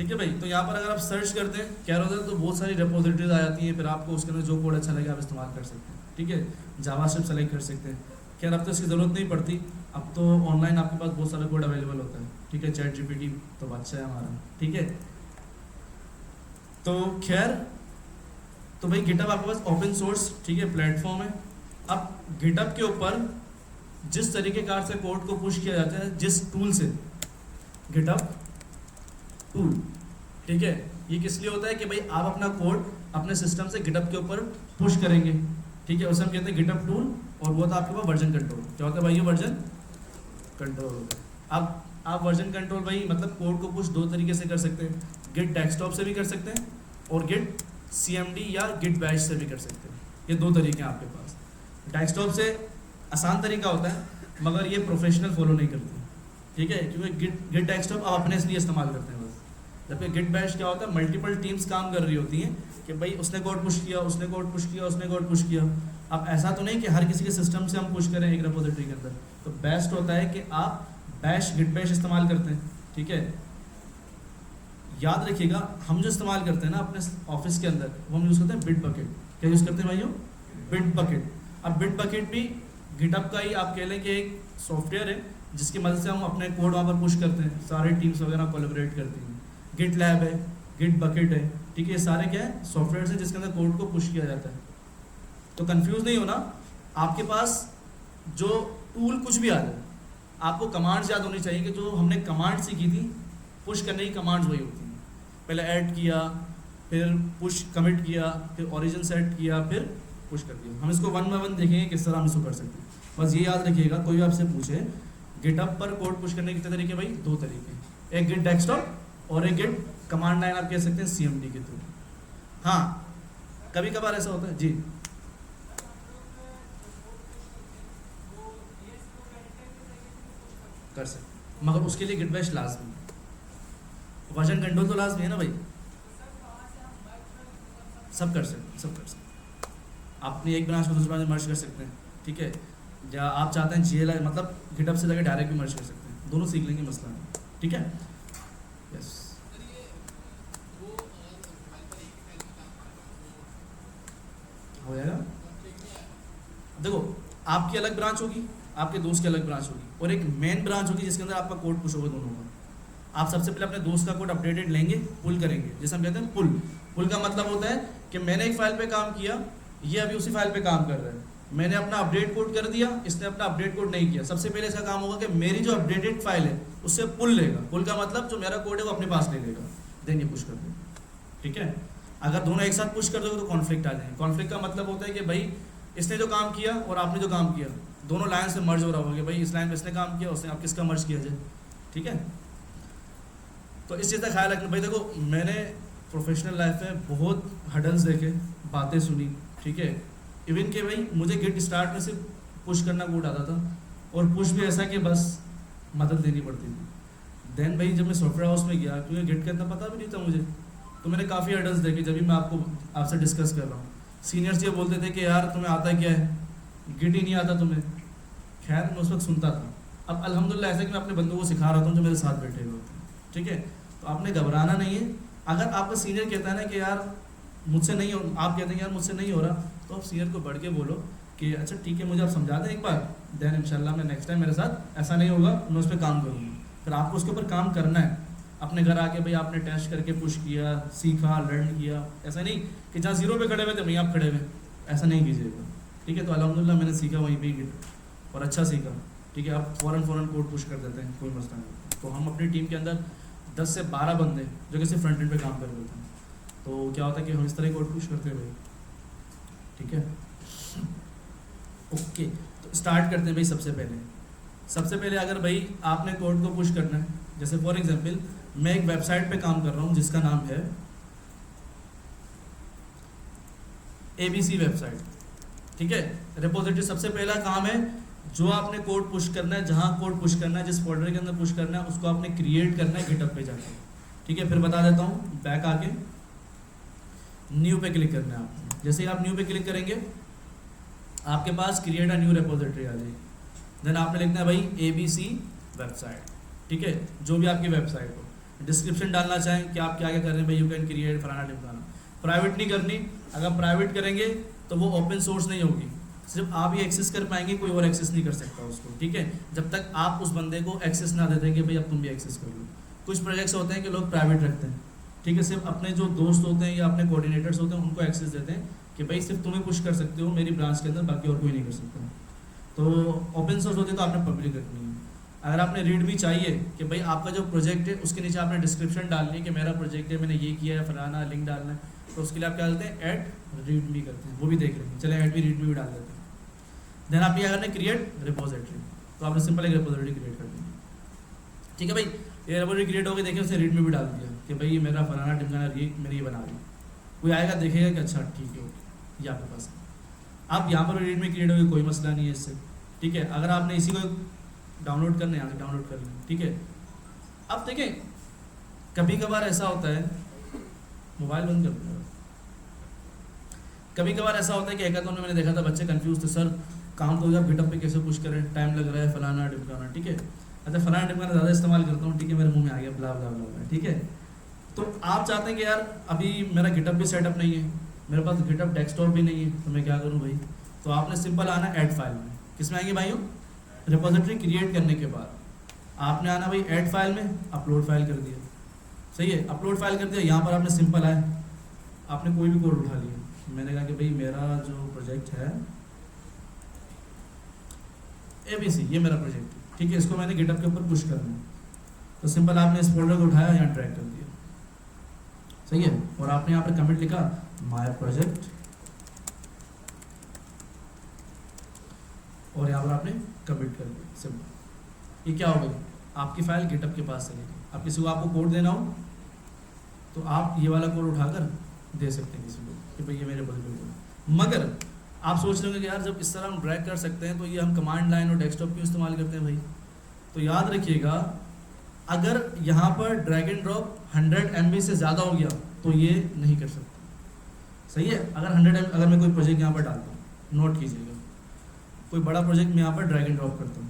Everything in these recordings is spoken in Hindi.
ठीक है भाई। तो यहाँ पर अगर आप सर्च करते हैं कैरोसेल तो बहुत सारी रेपोजिटरीज आ जाती हैं, फिर आपको उसके अंदर जो कोड अच्छा लगे आप इस्तेमाल कर सकते हैं। ठीक है, जावास्क्रिप्ट सेलेक्ट कर सकते हैं। खैर अब तो इसकी ज़रूरत नहीं पड़ती, अब तो ऑनलाइन आपके पास बहुत सारा कोड अवेलेबल होता है। ठीक है, चैट जीपीटी तो अच्छा है हमारा। ठीक है, तो खैर तो भाई गिटहब आपके पास ओपन सोर्स ठीक है प्लेटफॉर्म है। अब गिटहब के ऊपर जिस तरीके कार से कोड को पुश किया जाता है, जिस टूल से, गिटहब टूल, ठीक है, ये किस लिए होता है कि भाई आप अपना कोड अपने सिस्टम से गिटहब के ऊपर पुश करेंगे। ठीक है, उसे हम कहते हैं गिटहब टूल, और वो था आपके पास वर्जन कंट्रोल। क्या होता है भाई, ये वर्जन कंट्रोल होता है। अब आप वर्जन कंट्रोल भाई मतलब कोड को पुश दो तरीके से कर सकते हैं, गिट डेस्कटॉप से भी कर सकते हैं और गिट CMD या गिट बैश से भी कर सकते हैं। ये दो तरीके हैं आपके पास। डेस्कटॉप से आसान तरीका होता है मगर ये प्रोफेशनल फॉलो नहीं करते। ठीक है, क्योंकि गिट डेस्कटॉप आप अपने इसलिए इस्तेमाल करते हैं बस, जबकि गिट बैश क्या होता है, मल्टीपल टीम्स काम कर रही होती हैं कि भाई उसने कोड पुश किया, उसने कोड पुश किया, उसने कोड पुश किया। अब ऐसा तो नहीं कि हर किसी के सिस्टम से हम पुश करें एक रेपोजिटरी के अंदर, तो बेस्ट होता है कि आप बैश गिट बैश इस्तेमाल करते हैं। ठीक है, याद रखिएगा हम जो इस्तेमाल करते हैं ना अपने ऑफिस के अंदर, वो हम यूज़ करते हैं बिट बकेट। क्या यूज़ करते हैं भाइयों, बिट बकेट। अब बिट बकेट भी गिटहब का ही आप कह लें कि एक सॉफ्टवेयर है जिसकी मदद से हम अपने कोड वहाँ पर पुश करते हैं, सारे टीम्स वगैरह कोलैबोरेट करती हैं। गिट लैब है, गिट बकेट है, ठीक है, ये सारे क्या है, सॉफ्टवेयर है जिसके अंदर कोड को पुश किया जाता है। तो कंफ्यूज नहीं होना, आपके पास जो टूल कुछ भी आ जाए, आपको कमांड्स याद होनी चाहिए कि जो हमने कमांड सीखी थी पुश करने की कमांड्स वही होती हैं। पहले ऐड किया, फिर पुश कमिट किया, फिर ओरिजिन सेट किया, फिर पुश कर दिया। हम इसको वन बाय वन देखेंगे किस तरह हम इसको कर सकते हैं। बस ये याद रखिएगा, कोई भी आपसे पूछे गिटहब पर कोड पुश करने के कितने तरीके भाई, दो तरीके, एक गिट डेस्कटॉप और एक गिट कमांड लाइन आप कह सकते हैं CMD के थ्रू। हाँ, कभी कभार ऐसा होता है जी। कर सकते, मगर उसके लिए गिट बैश लाजमी, वर्जन कंट्रोल तो लाजमी है ना भाई। सब कर सकते, सब कर सकते। आप अपनी एक ब्रांच को दूसरी ब्रांच में मर्ज कर सकते हैं। ठीक है, या आप चाहते हैं GLI मतलब गिटहब से जाकर डायरेक्ट भी मर्ज कर सकते हैं, दोनों सीख लेंगे, मसला नहीं। ठीक है, यस। हो जाएगा। देखो आपकी अलग ब्रांच होगी, आपके दोस्त की अलग ब्रांच होगी, और एक मेन ब्रांच होगी जिसके अंदर आपका कोड पुश होगा दोनों का। आप सबसे पहले अपने दोस्त का कोड अपडेटेड लेंगे, पुल करेंगे, जैसे हम कहते हैं पुल। पुल का मतलब होता है कि मैंने एक फाइल पे काम किया, ये अभी उसी फाइल पे काम कर रहा है, मैंने अपना अपडेट कोड कर दिया, इसने अपना अपडेट कोड नहीं किया। सबसे पहले इसका काम होगा कि मेरी जो अपडेटेड फाइल है उससे पुल लेगा। पुल का मतलब जो मेरा कोड है वो अपने पास ले लेगा, देन ये पुश कर देगा। ठीक है, अगर दोनों एक साथ पुश कर दोगे तो कॉन्फ्लिक्ट आ जाएंगे। कॉन्फ्लिक्ट का मतलब होता है कि भाई इसने जो काम किया और आपने जो काम किया, दोनों लाइन से मर्ज हो रहा होगा कि भाई इस लाइन पे इसने काम किया, उसने आप किसका मर्ज किया जाए। ठीक है, तो इस चीज़ का ख्याल रखना भाई। देखो मैंने प्रोफेशनल लाइफ में बहुत हडल्स देखे, बातें सुनी। ठीक है, इवन के भाई मुझे गिट स्टार्ट में सिर्फ पुश करना कोड आता था, और पुश भी ऐसा कि बस मदद देनी पड़ती थी। देन भाई जब मैं सॉफ्टवेयर हाउस में गया, क्योंकि गिट का इतना पता भी नहीं था मुझे, तो मैंने काफ़ी हडल्स देखे। जब भी मैं आपसे डिस्कस कर रहा हूँ, सीनियर्स ये बोलते थे कि यार तुम्हें आता क्या है, गिट ही नहीं आता तुम्हें। खैर मैं उस वक्त सुनता था। अब अल्हम्दुलिल्लाह ऐसा कि मैं अपने बंदों को सिखा रहा हूँ जो मेरे साथ बैठे हुए होते हैं। ठीक है, तो आपने घबराना नहीं है। अगर आपका सीनियर कहता है ना कि यार मुझसे नहीं हो, आप कहते हैं यार मुझसे नहीं हो रहा, तो आप सीनियर को बढ़ के बोलो कि अच्छा ठीक है मुझे आप समझा दें एक बार, देन इंशाल्लाह मैं नेक्स्ट टाइम मेरे साथ ऐसा नहीं होगा, मैं उस पर काम करूँगा। फिर आपको उसके ऊपर काम करना है। अपने घर आके भाई आपने टेस्ट करके पुश किया, सीखा, लर्न किया, ऐसा नहीं कि जहाँ 0 पे खड़े हुए थे वहीं आप खड़े हुए, ऐसा नहीं कीजिएगा। ठीक है, तो अल्हम्दुलिल्लाह मैंने सीखा वहीं पे ही और अच्छा सीखा। ठीक है, आप फ़ौरन कोड पुश कर देते हैं, कोई मसला नहीं। तो हम अपनी टीम के अंदर 10 से 12 बंदे जो कि सिर्फ फ्रंट एंड पे काम कर रहे होते हैं, तो क्या होता है कि हम इस तरह कोड पुश करते हैं भाई। ठीक है, ओके, तो स्टार्ट करते हैं भाई। सबसे पहले अगर भाई आपने कोड को पुश करना है, जैसे फॉर एग्जांपल मैं एक वेबसाइट पे काम कर रहा हूँ जिसका नाम है ABC वेबसाइट। ठीक है, रिपोजिटरी सबसे पहला काम है जो आपने कोड पुश करना है, जहाँ कोड पुश करना है, जिस फोल्डर के अंदर पुश करना है, उसको आपने क्रिएट करना है गिटहब पे जाकर। ठीक है, फिर बता देता हूँ, बैक आके न्यू पे क्लिक करना है आपको। जैसे ही आप न्यू पे क्लिक करेंगे आपके पास क्रिएट अ न्यू रिपोजिटरी आ जाएगी। देन आपने लिखना है भाई ABC वेबसाइट। ठीक है, जो भी आपकी वेबसाइट हो। डिस्क्रिप्शन डालना चाहें कि आप क्या क्या कर रहे हैं भाई, यू कैन क्रिएट फलाना ढिमकाना। प्राइवेट नहीं करनी, अगर प्राइवेट करेंगे तो वो ओपन सोर्स नहीं होगी, सिर्फ आप ही एक्सेस कर पाएंगे, कोई और एक्सेस नहीं कर सकता उसको, ठीक है, जब तक आप उस बंदे को एक्सेस ना दे दें कि भाई अब तुम भी एक्सेस कर लो। कुछ प्रोजेक्ट्स होते हैं कि लोग प्राइवेट रखते हैं, ठीक है, सिर्फ अपने जो दोस्त होते हैं या अपने कोऑर्डिनेटर्स होते हैं उनको एक्सेस देते हैं कि भाई सिर्फ तुम्हें पुश कर सकते हो मेरी ब्रांच के अंदर, बाकी और कोई नहीं कर सकता। तो ओपन सोर्स होती है तो आपने पब्लिक रखनी है। अगर आपने रीड भी चाहिए कि भाई आपका जो प्रोजेक्ट है उसके नीचे आपने डिस्क्रिप्शन डालनी है कि मेरा प्रोजेक्ट है, मैंने ये किया है, फलाना लिंक डालना है, तो उसके लिए आप क्या डालते हैं, ऐड रीड मी करते हैं, वो भी देख लेंगे, चले ऐड भी रीड मी भी डाल देते हैं। देन आप ये करना है क्रिएट रिपोजिटरी, तो आपने सिंपल एक रिपोजिटरी क्रिएट कर दी, ठीक है भाई, ये रिपोजिटरी क्रिएट हो गई, देखिए उसे रीड में भी डाल दिया कि भाई ये मेरा फलाना ढिमकाना मेरी ये बना रही, कोई आएगा देखेगा कि अच्छा ठीक है ओके ये आपके पास है। आप यहाँ पर रीड में क्रिएट होगी, कोई मसला नहीं है इससे, ठीक है। अगर आपने इसी को डाउनलोड करना है यहाँ से डाउनलोड कर लें, ठीक है। अब देखें कभी कभार ऐसा होता है, मोबाइल बंद कर दो, कभी कभार ऐसा होता है कि हैकाथॉन में मैंने देखा था बच्चे कंफ्यूज थे, सर काम तो आप गिटहब पे कैसे पुश करें, टाइम लग रहा है, फलाना ढिमकाना, ठीक है। अच्छा फलाना ढिमकाना ज़्यादा इस्तेमाल करता हूँ, ठीक है, मेरे मुंह में आ गया ब्ला ब्ला ब्ला, ठीक है। तो आप चाहते हैं कि यार अभी मेरा गिटहब भी सेटअप नहीं है, मेरे पास गिटहब डेस्कटॉप भी नहीं है, तो मैं क्या करूँ भाई, तो आपने सिंपल आना ऐड फाइल में, किस में आएंगे भाइयों, रिपोजिटरी क्रिएट करने के बाद आपने आना भाई ऐड फाइल में, अपलोड फाइल कर दिया, सही है, अपलोड फाइल कर दिया। यहाँ पर आपने सिंपल आए, आपने कोई भी कोड उठा लिया, मैंने कहा कि भाई मेरा जो प्रोजेक्ट है ABC, ये मेरा प्रोजेक्ट है, ठीक है, इसको मैंने गिटहब के ऊपर पुश करना है, तो सिंपल आपने इस फोल्डर को उठाया, यहाँ ड्रैग कर दिया, सही है, और आपने यहाँ पर कमेंट लिखा माय प्रोजेक्ट, और यहाँ पर आपने कमिट कर दिया, सिंपल। ये क्या हो गई, आपकी फाइल गिटहब के पास चलेगी। अब किसी को आपको कोड देना हो तो आप ये वाला कोड उठाकर दे सकते हैं किसी को कि भाई ये मेरे प्रोजेक्ट कोड। मगर आप सोच रहे होंगे कि यार जब इस तरह हम ड्रैग कर सकते हैं तो ये हम कमांड लाइन और डेस्कटॉप क्यों इस्तेमाल करते हैं भाई। तो याद रखिएगा, अगर यहाँ पर ड्रैग एंड ड्रॉप 100 MB से ज़्यादा हो गया तो ये नहीं कर सकते, सही है। अगर 100 MB, अगर मैं कोई प्रोजेक्ट यहाँ पर डालता हूँ, नोट कीजिएगा, कोई बड़ा प्रोजेक्ट मैं यहाँ पर ड्रैग एंड ड्रॉप करता हूँ,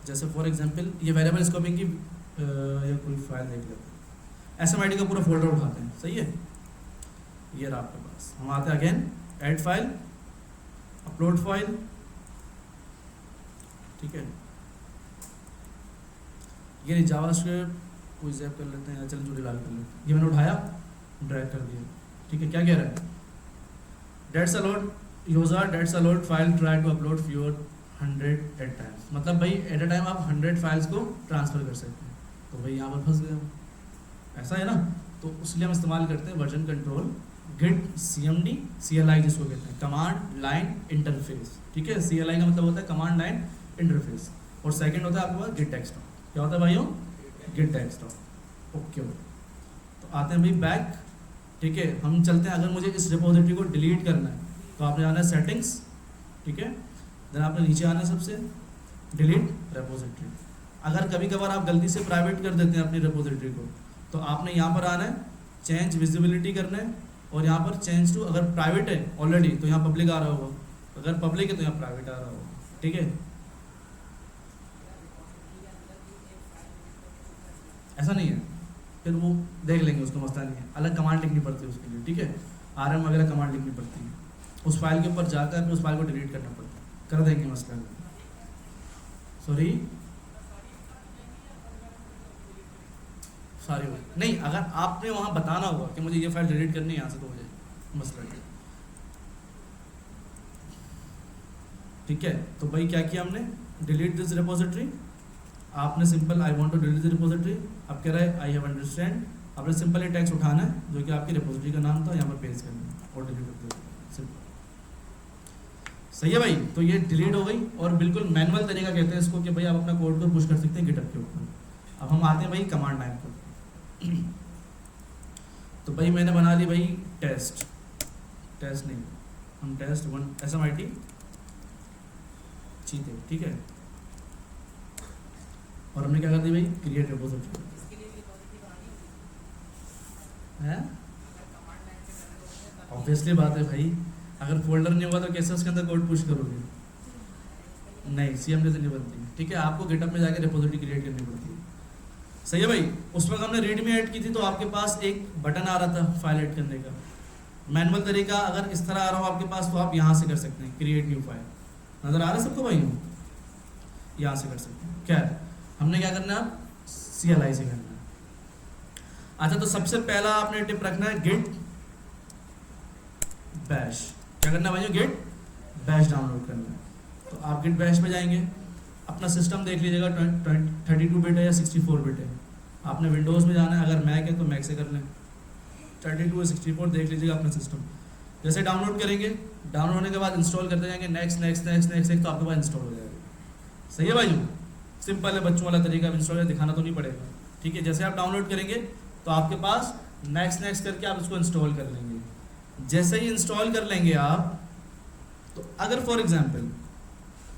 जैसे फॉर एग्जांपल ये वेरिएबल स्कोपिंग की या कोई फाइल देख लेते हैं, SMID का पूरा फोल्डर उठाते हैं, सही है, ये रहा आपके पास। हम आते हैं again add file, upload file, ठीक है, ये जावास्क्रिप्ट कोई ज़ैप कर लेते हैं या चल जुड़ी लाल कर लेते हैं, ये मैंने उठाया ड्रैग कर दिया, ठीक है। क्या कह रहा है, that's a lot yowza that's a lot file try to upload fewer 100 at times, मतलब भाई एट अ टाइम आप 100 फाइल्स को ट्रांसफ़र कर सकते हैं। तो भाई यहाँ पर फंस गए हम, ऐसा है ना, तो उसलिए हम इस्तेमाल करते हैं version control git CMD CLI जिसको कहते हैं, कमांड लाइन इंटरफेस, ठीक है। CLI का मतलब होता है कमांड लाइन इंटरफेस, और सेकंड होता है आपके पास गिट डेस्कटॉप। क्या होता है भाइयों, गिट डेस्कटॉप, ओके। तो आते हैं भाई बैक, ठीक है, हम चलते हैं। अगर मुझे इस रिपोजिटरी को डिलीट करना है तो आपने जाना है सेटिंग्स, ठीक है, देन आपने नीचे आना है सबसे डिलीट रिपोजिटरी। अगर कभी कभार आप गलती से प्राइवेट कर देते हैं अपनी रिपोजिटरी को, तो आपने यहाँ पर आना है, चेंज विजिबिलिटी करना है, और यहाँ पर चेंज टू, अगर प्राइवेट है ऑलरेडी तो यहाँ पब्लिक आ रहा होगा, अगर पब्लिक है तो यहाँ प्राइवेट आ रहा होगा, ठीक है। ऐसा नहीं है, फिर वो देख लेंगे, उसका मसला नहीं है, अलग कमांड लिखनी पड़ती है उसके लिए, ठीक है, RM वगैरह कमांड लिखनी पड़ती है, उस फाइल के ऊपर जाकर फिर उस फाइल को डिलीट करना पड़ता है, कर देंगे मसला नहीं। सॉरी नहीं, अगर आपने वहाँ बताना होगा कि मुझे ये फाइल डिलीट करनी है यहाँ से, तो हो जाए मसला नहीं, ठीक है। तो भाई क्या किया हमने, डिलीट दिस रिपोजिटरी, आपने simple I want to delete this repository, अब कह रहा है आई हैव अंडरस्टैंड, आपने सिंपल ये टेक्स्ट उठाना है जो कि आपकी रिपोजिटरी का नाम था, यहाँ पर पेस्ट करना है और डिलीट कर देना, सिंपल, सही है भाई। तो ये डिलीट हो गई, और बिल्कुल मैनुअल तरीका कहते हैं इसको कि भाई आप अपना कोड को पुश कर सकते हैं गिटहब के ऊपर। अब हम आते हैं भाई कमांड लाइन पर, तो भाई मैंने बना ली भाई टेस्ट नहीं, हम test1 SMIT चीते, ठीक है, और हमने क्या कर दी भाई क्रिएट रिपोजिटरी है। ऑब्वियसली बात है भाई, अगर फोल्डर नहीं होगा तो कैसे उसके अंदर कोड पुश करोगे, नहीं, CMD से नहीं बनती, ठीक है। आपको गिटहब में जाके रिपोजिटरी क्रिएट करनी पड़ती है, सही है भाई। उस वक्त हमने रीडमी ऐड की थी तो आपके पास एक बटन आ रहा था फाइल ऐड करने का। मैनुअल तरीका अगर इस तरह आ रहा हो आपके पास तो आप यहाँ से कर सकते हैं, क्रिएट न्यू फाइल। नज़र आ रहा है सबको भाई? यहाँ से कर सकते हैं। क्या हमने क्या करना है, CLI से करना है। अच्छा, तो सबसे पहला आपने टिप रखना है git bash। क्या करना है भाइयों? git bash डाउनलोड करना है। तो आप git bash पे जाएंगे, अपना सिस्टम देख लीजिएगा 32 बिट है या 64 बिट है। आपने विंडोज़ में जाना है, अगर मैक है तो मैक से कर लें, 32 या 64 देख लीजिएगा अपना सिस्टम। जैसे डाउनलोड करेंगे, डाउनलोड होने के बाद इंस्टॉल करते जाएंगे, next next next next next, तो आपके पास इंस्टॉल हो जाएगा। सही है भाई? सिंपल है, बच्चों वाला तरीका, इंस्टॉल दिखाना तो नहीं पड़ेगा, ठीक है। जैसे आप डाउनलोड करेंगे तो आपके पास नेक्स्ट नेक्स्ट करके आप इसको इंस्टॉल कर लेंगे। जैसे ही इंस्टॉल कर लेंगे आप, तो अगर फॉर एग्जाम्पल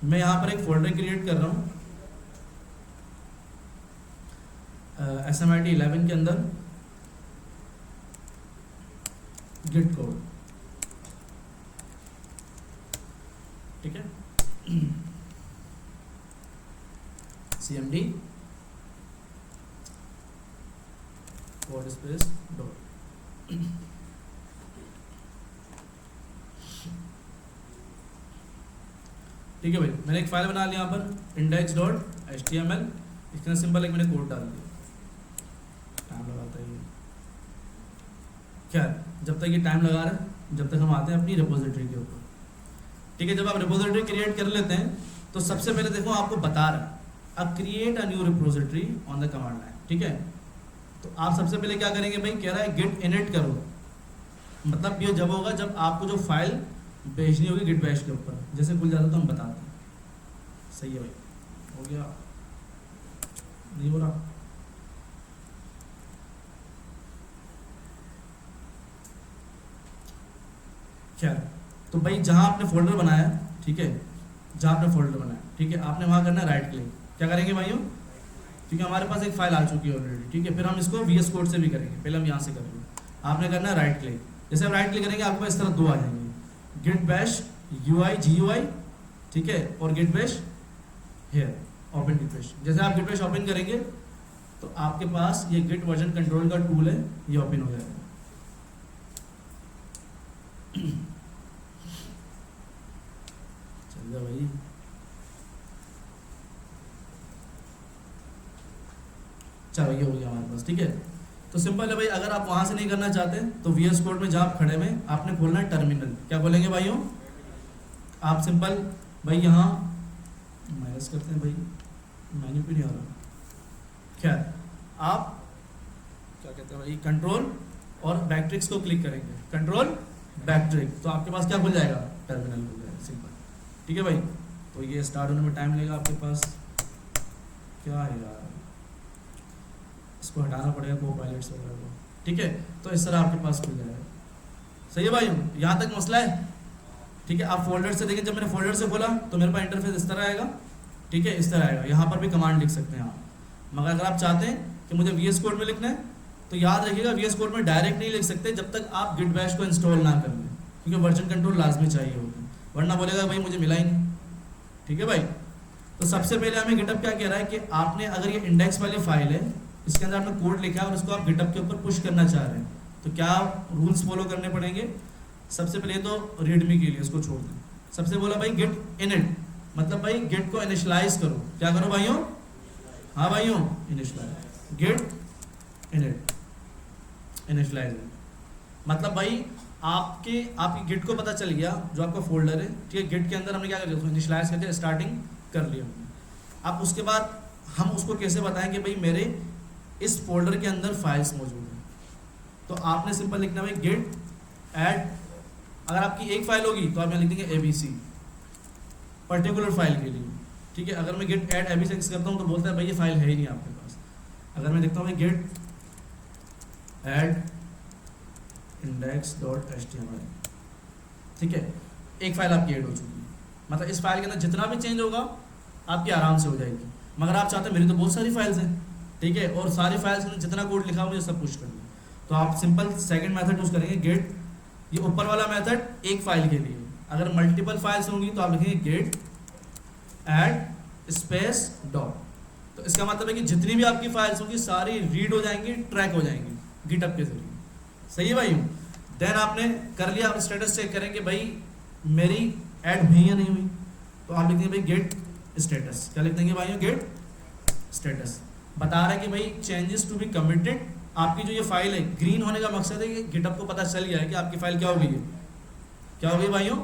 मैं यहाँ पर एक फोल्डर क्रिएट कर रहा हूँ SMIT 11 के अंदर गिट कोड, ठीक है, CMD कोड स्पेस डॉट, ठीक है भाई। मैंने एक फाइल बना लिया यहाँ पर index.html, इसके अंदर सिंपल एक मैंने कोड डाल दिया। टाइम लगाता है ये, क्या जब तक ये टाइम लगा रहा है, जब तक हम आते हैं अपनी रिपोजिटरी के ऊपर, ठीक है। जब आप रिपोजिटरी क्रिएट कर लेते हैं तो सबसे पहले देखो आपको बता रहा है अब create a new repository on the command line, ठीक है। तो आप सबसे पहले क्या करेंगे भाई, कह रहा है गिट इनिट करो, मतलब ये जब होगा जब आपको जो फाइल भेजनी होगी गिट बैश के ऊपर। जैसे भूल जाता तो हम बताते हैं, सही है भाई? हो गया? नहीं हो रहा? क्या तो भाई जहां आपने फोल्डर बनाया, ठीक है, जहां आपने फोल्डर बनाया, ठीक है, आपने वहां करना है राइट क्लिक। क्या करेंगे भाइयों? क्योंकि हमारे पास एक फाइल आ चुकी है ऑलरेडी, ठीक है। फिर हम इसको VS कोड से भी करेंगे, पहले हम यहाँ से करेंगे। आपने करना है राइट क्लिक। जैसे आप राइट क्लिक करेंगे आपके पास इस तरह दो आ जाएंगे, गिट बैश UI GUI, ठीक है, और git bash here, open git bash. जैसे आप गिट बैश ओपन करेंगे तो आपके पास ये गिट वर्जन कंट्रोल का टूल है, ये ओपन हो जाएगा। चल जा भाई, चलो ये हो गया हमारे पास, ठीक है। तो सिंपल है भाई, अगर आप वहां से नहीं करना चाहते तो VS कोड में जहाँ आप खड़े में आपने खोलना है टर्मिनल। क्या बोलेंगे भाइयों? आप सिंपल भाई यहाँ माइनस करते हैं भाई, मेन्यू पे नहीं आ रहा, क्या आप क्या कहते हैं भाई, कंट्रोल और बैकट्रिक्स को क्लिक करेंगे, कंट्रोल बैकट्रिक, तो आपके पास क्या खुल जाएगा? टर्मिनल खुल जाएगा, सिंपल, ठीक है भाई। तो ये स्टार्ट होने में टाइम लगेगा आपके पास, क्या है यार, इसको हटाना पड़ेगा को पायलट से वगैरह को, ठीक है। तो इस तरह आपके पास खुल जाएगा, सही है भाई? यहाँ तक मसला है, ठीक है। आप फोल्डर से देखिए, जब मैंने फोल्डर से खोला तो मेरे पास इंटरफेस इस तरह आएगा, ठीक है, इस तरह आएगा। यहाँ पर भी कमांड लिख सकते हैं आप, मगर अगर आप चाहते हैं कि मुझे VS कोड में लिखना है तो याद रखिएगा VS कोड में डायरेक्ट नहीं लिख सकते जब तक आप गिट बैश को इंस्टॉल ना कर लें, क्योंकि वर्जन कंट्रोल लाजमी चाहिए होगा, वरना बोलेगा भाई मुझे मिला ही नहीं, ठीक है भाई। तो सबसे पहले हमें गिटहब क्या कह रहा है कि आपने अगर ये इंडेक्स वाली फाइल है, इसके अंदर आपने कोड लिखा है और उसको आप गिटहब के ऊपर पुश करना चाह रहे हैं, तो क्या रूल्स फॉलो करने पड़ेंगे? सबसे पहले तो रीडमी के लिए इसको छोड़ दें। सबसे बोला भाई गिट इनिट, मतलब भाई गिट को इनिशियलाइज करो। क्या करो भाइयों? हाँ भाइयों, इनिशियलाइज, गिट इनिट इनिशियलाइज, मतलब भाई आपकी गिट को पता चल गया जो आपका फोल्डर है, ठीक है। गिट के अंदर हमने क्या कर लिया, उसको इनिशियलाइज करके स्टार्टिंग कर लिया हमने। अब उसके बाद हम उसको कैसे बताएं कि भाई मेरे इस फोल्डर के अंदर फाइल्स मौजूद हैं? तो आपने सिंपल लिखना है गिट ऐड, अगर आपकी एक फाइल होगी तो आप यहाँ लिख देंगे ABC, पर्टिकुलर फाइल के लिए, ठीक है। अगर मैं गिट ऐड ABC करता हूँ तो बोलता है भाई ये फाइल है ही नहीं आपके पास। अगर मैं देखता हूँ गिट ऐड index.html, ठीक है, एक फाइल आपकी ऐड हो चुकी है, मतलब इस फाइल के अंदर जितना भी चेंज होगा आपकी आराम से हो जाएगी। मगर आप चाहते हैं मेरी तो बहुत सारी फाइल्स हैं, ठीक है, और सारी फाइल्स में जितना कोड लिखा हुआ मुझे सब पुश करना है, तो आप सिंपल सेकंड मेथड यूज करेंगे गेट। ये ऊपर वाला मेथड एक फाइल के लिए, अगर मल्टीपल फाइल्स होंगी तो आप लिखेंगे गेट ऐड स्पेस डॉट। तो इसका मतलब है कि जितनी भी आपकी फाइल्स होंगी सारी रीड हो जाएंगी, ट्रैक हो जाएंगी गिटहब के जरिए। सही है भाई। देन आपने कर लिया, आप स्टेटस चेक करेंगे भाई मेरी ऐड हुई या नहीं हुई, तो आप लिख देंगे भाई गेट स्टेटस। क्या लिख देंगे भाई? Git status. बता रहा है कि भाई चेंजेस टू बी कमिटेड। आपकी जो ये फाइल है, ग्रीन होने का मकसद है कि गिटहब को पता चल गया है कि आपकी फाइल क्या हो गई है, क्या हो गई भाइयों,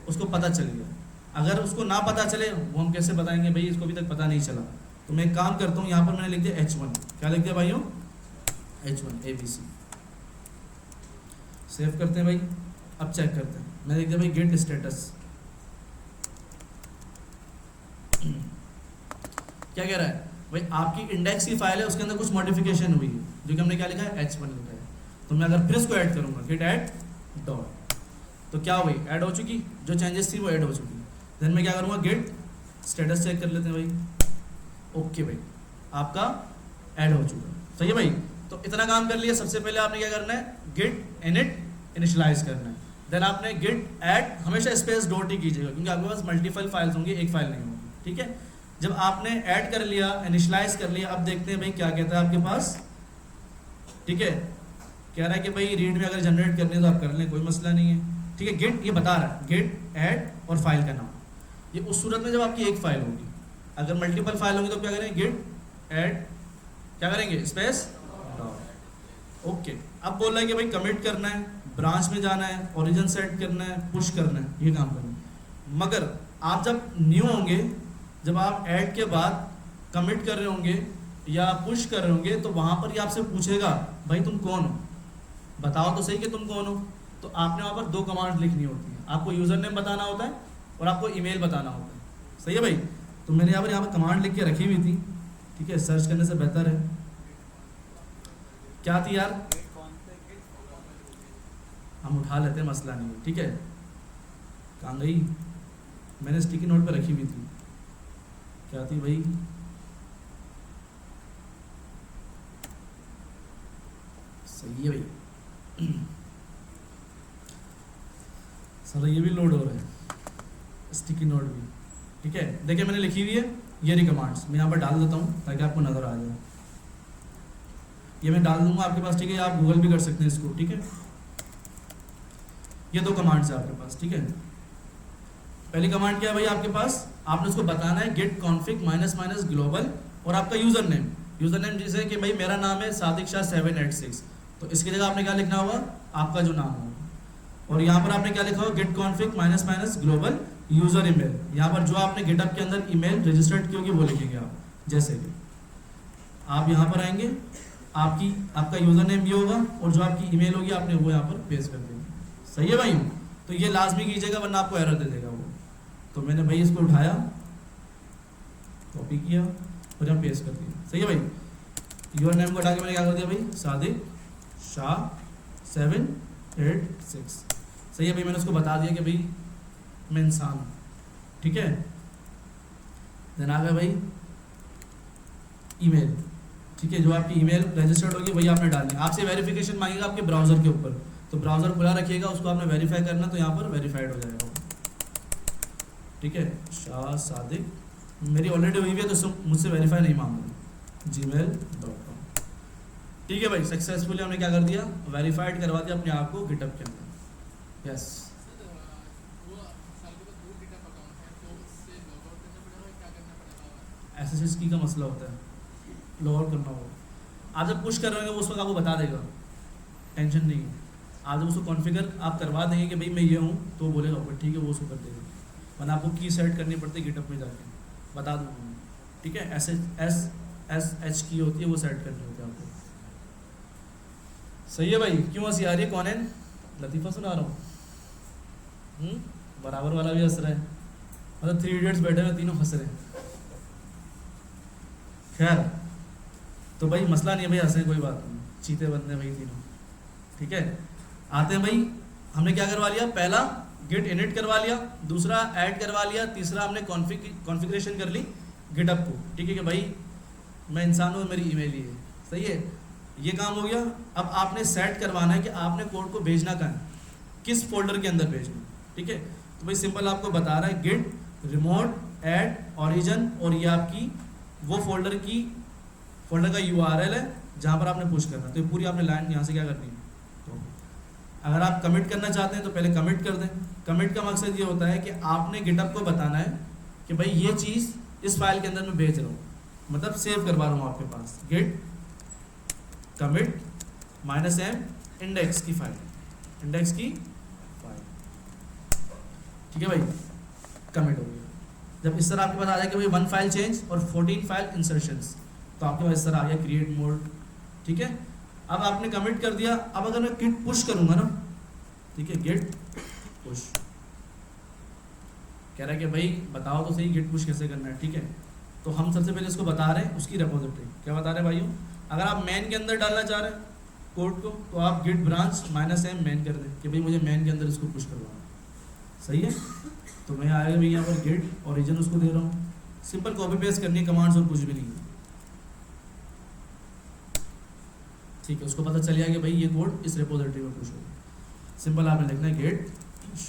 उसको पता चल गया। अगर उसको ना पता चले वो हम कैसे बताएंगे भाई इसको अभी तक पता नहीं चला। तो मैं एक काम करता हूँ, यहाँ पर मैंने लिख दिया H1। क्या लिख दिया भाइयों? H1 ABC। सेव करते हैं भाई। अब चेक करते हैं, मैं लिख दिया भाई गेट स्टेटस। क्या कह रहा है भाई? आपकी इंडेक्स की फाइल है, उसके अंदर कुछ मॉडिफिकेशन हुई है, जो कि हमने क्या लिखा है? H1 लिखा है। तो मैं अगर फिर इसको ऐड करूंगा गेट ऐड डॉट, तो क्या हुई? ऐड हो चुकी, जो चेंजेस थी वो ऐड हो चुकी। देन मैं क्या करूंगा? गेट स्टेटस चेक कर लेते हैं भाई। ओके भाई, आपका ऐड हो चुका। सही है भाई। तो इतना काम कर लिया। सबसे पहले आपने क्या करना है? गेट इनिट इनिशियलाइज करना है। देन आपने गेट ऐड, हमेशा स्पेस डॉट ही कीजिएगा क्योंकि आपके पास मल्टीपल फाइल्स होंगी, एक फाइल नहीं होगी। ठीक है। जब आपने ऐड कर लिया, इनिशियलाइज कर लिया, अब देखते हैं भाई क्या कहता है आपके पास। ठीक है, कह रहा है कि भाई रीड में अगर जनरेट करनी है तो आप कर लें, कोई मसला नहीं है। ठीक है। गेट ये बता रहा है गेट ऐड और फाइल का नाम। ये उस सूरत में जब आपकी एक फाइल होगी, अगर मल्टीपल फाइल होगी तो क्या करेंगे? गेट ऐड क्या करेंगे? Space dot. ओके। अब बोल रहा है कि भाई कमिट करना है, ब्रांच में जाना है, ओरिजिन सेट करना है, पुश करना है, ये काम करना है। मगर आप जब न्यू होंगे, जब आप ऐड के बाद कमिट कर रहे होंगे या पुश कर रहे होंगे, तो वहां पर ये आपसे पूछेगा भाई तुम कौन हो, बताओ तो सही कि तुम कौन हो। तो आपने वहां पर दो कमांड लिखनी होती है, आपको यूजर नेम बताना होता है और आपको ईमेल बताना होता है। सही है भाई। तो मैंने यहाँ पर कमांड लिख के रखी हुई थी। ठीक है, सर्च करने से बेहतर है। क्या थी यार? हम उठा लेते हैं, मसला नहीं है। ठीक है, कहाँ गई? मैंने स्टिकी नोट पे रखी हुई थी। क्या थी भाई? सही है भाई। सर ये भी लोड हो रहा है, स्टिकी नोट भी। ठीक है, देखिए मैंने लिखी हुई है ये रही कमांड्स। मैं यहाँ पर डाल देता हूँ ताकि आपको नजर आ जाए। ये मैं डाल दूंगा आपके पास। ठीक है, आप गूगल भी कर सकते हैं इसको। ठीक है, ये दो कमांड्स है आपके पास। ठीक है, पहली कमांड क्या है भाई आपके पास? आपने उसको बताना है git config minus minus global और आपका यूजर नेम। यूजर नेम जैसे कि भाई मेरा नाम है सादिक शाह 786, तो इसकी जगह आपने क्या लिखना होगा? आपका जो नाम होगा। और यहाँ पर आपने क्या लिखा होगा? Git config minus minus global user email. यहाँ पर जो आपने गेटअप के अंदर ईमेल रजिस्टर्ड की होगी वो लिखेंगे आप। जैसे कि आप यहाँ पर आएंगे, आपका यूजर नेम भी होगा और जो आपकी ईमेल होगी आपने वो यहाँ पर पेस्ट कर देंगे। सही है भाई। तो ये लाजमी कीजिएगा वरना आपको एरर दे देगा वो। तो मैंने भाई इसको उठाया, कॉपी किया और यहाँ पेस्ट कर दिया। सही है भाई। यूजर नेम को उठा के मैंने क्या कर दिया भाई? सादिक शाह 786। सही है भाई। मैंने उसको बता दिया कि भाई मैं इंसान हूँ। ठीक है। देन आ गया भाई ईमेल। ठीक है, जो आपकी ईमेल रजिस्टर्ड होगी वही आपने डालनी है। आपसे वेरिफिकेशन मांगेगा आपके ब्राउजर के ऊपर, तो ब्राउजर खुला रखिएगा, उसको आपने वेरीफाई करना, तो यहाँ पर वेरीफाइड हो जाएगा। ठीक है, शाह सादिक मेरी ऑलरेडी हुई है तो मुझसे वेरीफाई नहीं मांगूंगा। gmail.com। ठीक है भाई, सक्सेसफुली हमने क्या कर दिया? वेरीफाइड करवा दिया अपने आप को गिटहब के अंदर। यस। SSH की का मसला होता है, लॉग आउट करना होगा। आप जब पुश कर रहे होंगे वो उस वक्त आपको बता देगा, टेंशन नहीं है। आप जब उसको कॉन्फ़िगर आप करवा देंगे कि भाई मैं ये हूँ, तो बोलेगा ऊपर ठीक है, वो उसको कर देगा। वरना आपको की सेट करनी पड़ती है गिटहब में जाके, बता दूँगा मैं। ठीक है, SSH की होती है, वो सेट करनी होती है आपको। सही है भाई। क्यों हंसी आ रही है? कौन है? लतीफ़ा सुना रहा हूँ। बराबर वाला भी हंस रहा है, मतलब 3 इडियट्स बैठे हुए तीनों हंस रहे हैं। खैर, तो भाई मसला नहीं है भाई, हंसे कोई बात नहीं, चीते बंदे भाई तीनों। ठीक है, आते हैं भाई। हमने क्या करवा लिया? पहला गेट इनिट करवा लिया, दूसरा ऐड करवा लिया, तीसरा हमने कॉन्फ़िगरेशन कर ली गिटहब को। ठीक है कि भाई मैं इंसान हूँ, मेरी ईमेल ही है। सही है, ये काम हो गया। अब आपने सेट करवाना है कि आपने कोड को भेजना कहाँ है, किस फोल्डर के अंदर भेजना। ठीक है, तो भाई सिंपल आपको बता रहा है गेट रिमोट ऐड ओरिजिन, और ये आपकी वो फोल्डर का URL है जहाँ पर आपने पुश करना है। तो ये पूरी आपने लाइन यहाँ से क्या करनी है, तो अगर आप कमिट करना चाहते हैं तो पहले कमिट कर दें। कमिट का मकसद ये होता है कि आपने गिटहब को बताना है कि भाई ये चीज़ इस फाइल के अंदर मैं भेज रहा हूँ, मतलब सेव करवा रहा हूँ आपके पास। गिट कमिट -m इंडेक्स की फाइल, ठीक है भाई, कमिट हो गया। जब इस तरह आपके पास आ जाए कि भाई 1 फाइल चेंज और 14 फाइल इंसर्शंस, तो आपके पास इस तरह आ गया क्रिएट मोड, ठीक है। अब आपने कमिट कर दिया। अब अगर मैं गिट पुश करूंगा ना, ठीक है, गिट पुश कह रहा है कि भाई बताओ तो सही गिट पुश कैसे करना है, ठीक है। तो हम सबसे पहले इसको बता रहे हैं उसकी रेपोजिटरी, क्या बता रहे हैं भाइयों। अगर आप मैन के अंदर डालना चाह रहे हैं कोड को, तो आप गिट ब्रांच -m मैन कर दें कि भाई मुझे मैन के अंदर इसको पुश करवाना, सही है। तो मैं आएगा भाई यहाँ पर गिट ओरिजिन उसको दे रहा हूँ, सिंपल कॉपी पेस्ट करनी है कमांड्स और कुछ भी नहीं है, ठीक है। उसको पता चल गया कि भाई ये कोड इस रेपोजिटरी में पुश होगा। सिंपल आपने लिखना है गेट पुश।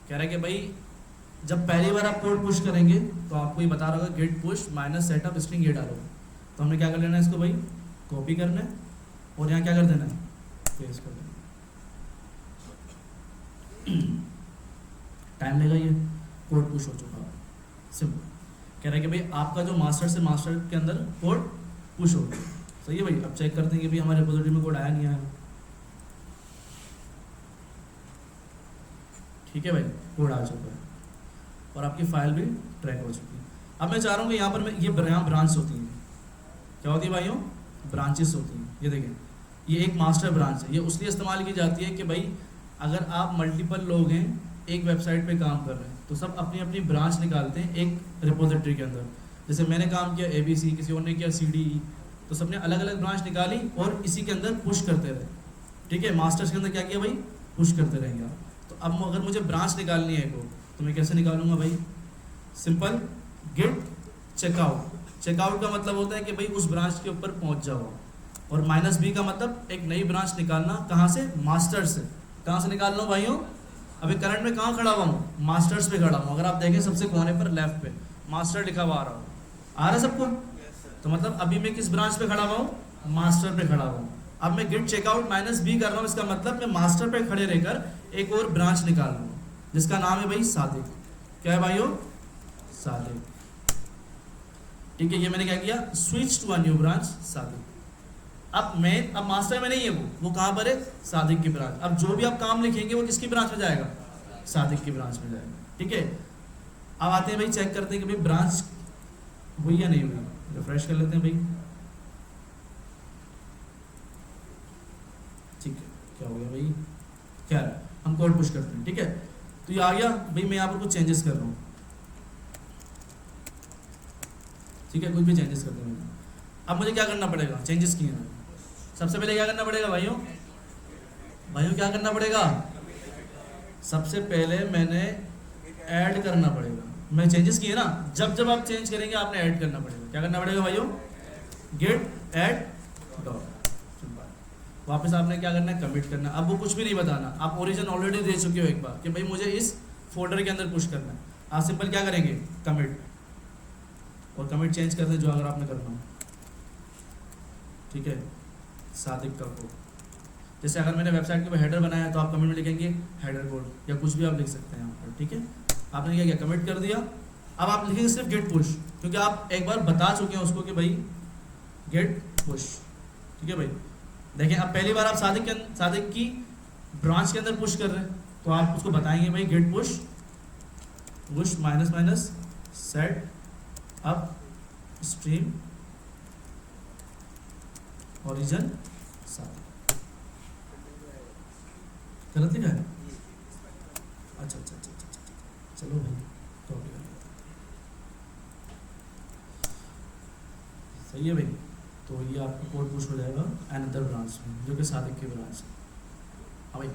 कह रहा है कि भाई जब पहली बार आप कोड पुश करेंगे तो आपको ये बता रहा होगा गेट पुश -setup स्ट्रिंग ये डालोगे। तो हमने क्या कर लेना है, इसको भाई कॉपी करना है और यहाँ क्या कर देना है, पेस्ट कर देना। टाइम लेगा, ये कोड पुश हो चुका है, सिंपल। कह रहा है कि भाई आपका जो मास्टर से मास्टर के अंदर कोड पुश हो गया, सही है भाई। अब चेक करते हैं कि भाई हमारे रिपोजिटरी में कोड आया नहीं आया, ठीक है भाई, कोड आ चुका है और आपकी फाइल भी ट्रैक हो चुकी है। अब मैं चाह रहा हूँ कि यहाँ पर मैं ये यहाँ ब्रांच होती है, क्या होती है भाइयों, ब्रांचेस होती हैं। ये देखें, ये एक मास्टर ब्रांच है, ये उसलिए इस्तेमाल की जाती है कि भाई अगर आप मल्टीपल लोग हैं एक वेबसाइट पे काम कर रहे हैं तो सब अपनी अपनी ब्रांच निकालते हैं एक रिपोजिटरी के अंदर। जैसे मैंने काम किया ABC, किसी और ने किया CDE, तो सबने अलग अलग ब्रांच निकाली और इसी के अंदर पुश करते रहे, ठीक है। मास्टर्स के अंदर क्या किया भाई, पुश करते रहेंगे आप। तो अब अगर मुझे ब्रांच निकालनी है तो मैं कैसे निकालूंगा भाई, सिंपल गिट चेकआउट का मतलब होता है कि भाई उस ब्रांच के ऊपर पहुंच जाओ, और -b का मतलब एक नई ब्रांच निकालना, कहाँ से, मास्टर से। कहाँ से निकाल लो भाइयों, अभी करंट में कहाँ खड़ा हुआ हूँ, मास्टर्स पे खड़ा हूँ। अगर आप देखें सबसे कोने पर लेफ्ट पे मास्टर लिखा हुआ आ रहा है सबको, तो मतलब अभी मैं किस ब्रांच पे खड़ा हुआ हूँ, मास्टर पे खड़ा हुआ हूँ। अब मैं गिट चेकआउट -b कर रहा हूँ, इसका मतलब मैं मास्टर पे खड़े रहकर एक और ब्रांच निकाल रहा हूँ जिसका नाम है भाई सादिक। क्या है भाइयों, सादिक, ठीक है। ये मैंने क्या किया, switch to a new branch Sadiq. अब मास्टर में नहीं है वो कहाँ पर है, सादिक की ब्रांच। अब जो भी आप काम लिखेंगे वो किसकी ब्रांच में जाएगा, सादिक की ब्रांच में जाएगा, ठीक है। अब आते हैं भाई, चेक करते हैं कि भाई ब्रांच हुई या नहीं हुई, रिफ्रेश कर लेते हैं भाई, ठीक है। क्या हो गया भाई, क्या है, हम कोड पुश करते हैं, ठीक है। तो ये आ गया भाई, मैं यहाँ पर कुछ चेंजेस कर रहा हूँ, ठीक है, कुछ भी चेंजेस करते हैं। अब मुझे क्या करना पड़ेगा, चेंजेस किए हैं, सबसे पहले क्या करना पड़ेगा भाइयों, क्या करना पड़ेगा, सबसे पहले मैंने ऐड करना पड़ेगा। मैं चेंजेस किए ना, जब आप चेंज करेंगे आपने ऐड करना पड़ेगा। क्या करना पड़ेगा भाइयों, गेट ऐड डॉट, वापस आपने क्या करना है, कमिट करना। अब वो कुछ भी नहीं बताना, आप ओरिजिन ऑलरेडी दे चुके हो एक बार कि भाई मुझे इस फोल्डर के अंदर पुश करना है। आप सिंपल क्या करेंगे, कमिट, और कमिट चेंज कर दें जो अगर आपने करना हो, ठीक है। सादिक का कोड, जैसे अगर मैंने वेबसाइट के ऊपर हेडर बनाया तो आप कमेंट में लिखेंगे हेडर कोड या कुछ भी आप लिख सकते हैं यहाँ पर, ठीक है। आपने क्या किया, कमिट कर दिया। अब आप लिखेंगे सिर्फ गेट पुश, क्योंकि आप एक बार बता चुके हैं उसको कि भाई गेट पुश, ठीक है भाई। देखें, अब पहली बार आप सादिक की ब्रांच के अंदर पुश कर रहे हैं तो आप उसको बताएंगे भाई git push minus set upstream origin Sadiq. गलत लिखा है, अच्छा, चलो भाई, तो सही है भाई। तो ये आपका कोड पुश हो जाएगा अनदर ब्रांच में, जो कि सादिक की ब्रांच है। हाँ भाई,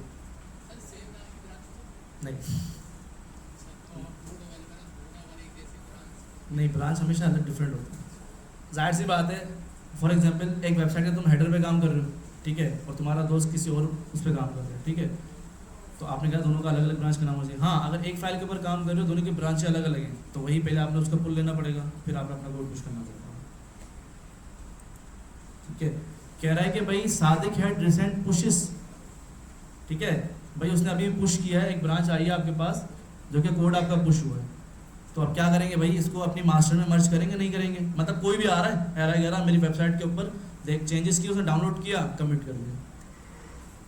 नहीं, ब्रांच हमेशा अलग डिफरेंट होती है, जाहिर सी बात है। फॉर एग्जांपल एक वेबसाइट का तुम हेडर पे काम कर रहे हो, ठीक है, और तुम्हारा दोस्त किसी और उस पर काम कर रहा है, ठीक है। तो आपने कहा दोनों का अलग अलग ब्रांच का नाम हो चाहिए। हाँ, अगर एक फाइल के ऊपर काम कर रहे हो, दोनों की ब्रांचें अलग अलग हैं, तो वही पहले आपने उसका पुल लेना पड़ेगा, फिर आपने अपना कोड पुश करना पड़ेगा। ठीक है, कह रहा है कि भाई सादिक हैड रिसेंट पुशेस, ठीक है भाई, उसने अभी पुश किया है, एक ब्रांच आई है आपके पास जो कि कोड आपका पुश हुआ है, तो अब क्या करेंगे भाई, इसको अपनी मास्टर में मर्ज करेंगे, नहीं करेंगे, मतलब कोई भी आ रहा है एरर वगैरह मेरी वेबसाइट के ऊपर देख, चेंजेस किए, उसने डाउनलोड किया, कमिट कर दिया,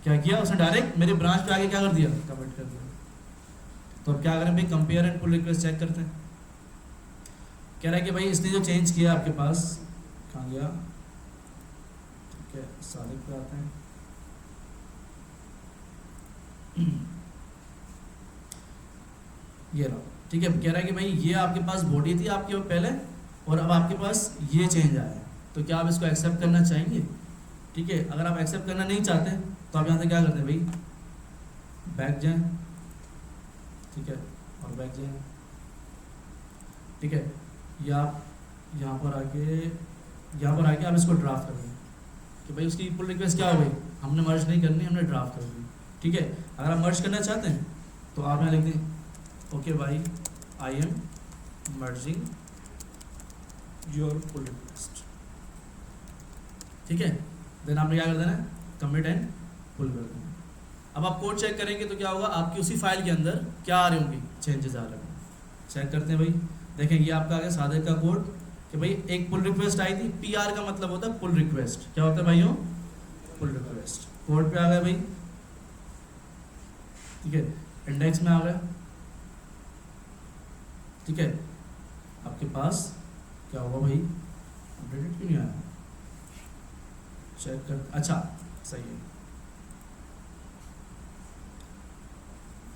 क्या किया उसने, डायरेक्ट मेरे ब्रांच पे आगे क्या कर दिया, कमिट कर दिया। तो अब क्या करें भाई, कंपेयर एंड पुल रिक्वेस्ट चेक करते हैं। कह रहा है कि भाई इसने जो चेंज किया आपके पास, कहाँ गया, ठीक है सादिक पे आते हैं। ये रहा, ठीक है, कह रहा है कि भाई ये आपके पास बॉडी थी आपके पहले, और अब आपके पास ये चेंज आया है, तो क्या आप इसको एक्सेप्ट करना चाहेंगे? ठीक है, अगर आप एक्सेप्ट करना नहीं चाहते तो आप यहाँ से क्या करते हैं भाई, बैक जाएं, ठीक है, और बैक जाएं, ठीक है, या आप यहाँ पर आके आप इसको ड्राफ्ट कर दें कि भाई उसकी पुल रिक्वेस्ट क्या हो गई, हमने मर्ज नहीं करनी, हमने ड्राफ्ट कर दी। ठीक है, अगर आप मर्ज करना चाहते हैं तो आप यहाँ लिख दें, ओके भाई I am merging your pull request, ठीक है, देन आपने क्या कर देना है, कमिट एंड पुल कर देना। अब आप कोड चेक करेंगे तो क्या होगा, आपकी उसी फाइल के अंदर क्या आ रही होंगी, चेंजेस आ रहे होंगे। चेक करते हैं भाई, देखें ये आपका आ गया सादिक का कोड कि भाई एक पुल रिक्वेस्ट आई थी, PR का मतलब होता है पुल रिक्वेस्ट, क्या होता है भाइयों, पुल रिक्वेस्ट। कोड पे आ गया भाई, ठीक है, इंडेक्स में आ गया, ठीक है, आपके पास क्या हुआ भाई, अपडेटेड क्यों नहीं आया, चेक कर, अच्छा सही है,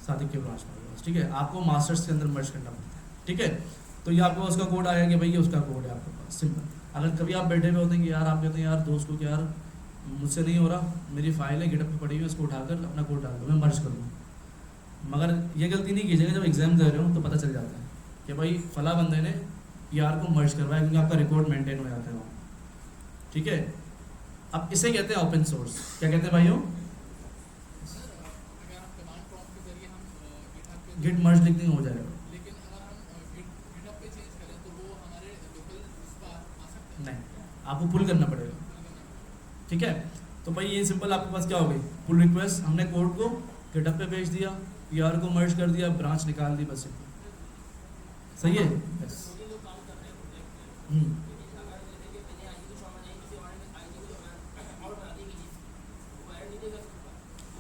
सादिक के ब्रांच में, ठीक है, आपको मास्टर्स के अंदर मर्ज करना पड़ता है। ठीक है, तो ये आपको उसका कोड आया कि भाई ये उसका कोड है आपके पास, सिंपल। अगर कभी आप बैठे हुए होते हैं कि यार, आप कहते हैं यार दोस्त को कि यार मुझसे नहीं हो रहा, मेरी फाइल है गिटहब पे पड़ी हुई है, इसको उठाकर अपना कोड डाल दो, मैं मर्ज कर दूँ, मगर ये गलती नहीं कीजिएगा, जब एग्जाम दे रहे हो तो पता चल जाता है कि भाई फला बंदे ने PR को मर्ज करवाया, क्योंकि आपका रिकॉर्ड मेंटेन हो जाता है वहाँ। ठीक है, अब इसे कहते हैं ओपन सोर्स, क्या कहते हैं भाइयों, गिट मर्ज लिखने हो जाएगा, लेकिन अगर हम गिटहब पे चेंज करें तो वो हमारे लोकल उस पर आ सकते हैं, नहीं, आपको पुल करना पड़ेगा। ठीक है, तो भाई ये सिंपल आपके पास क्या हो गई, पुल रिक्वेस्ट, हमने कोड को गिटहब पे भेज दिया, PR को मर्ज कर दिया, ब्रांच निकाल दी, बस सही है। yes.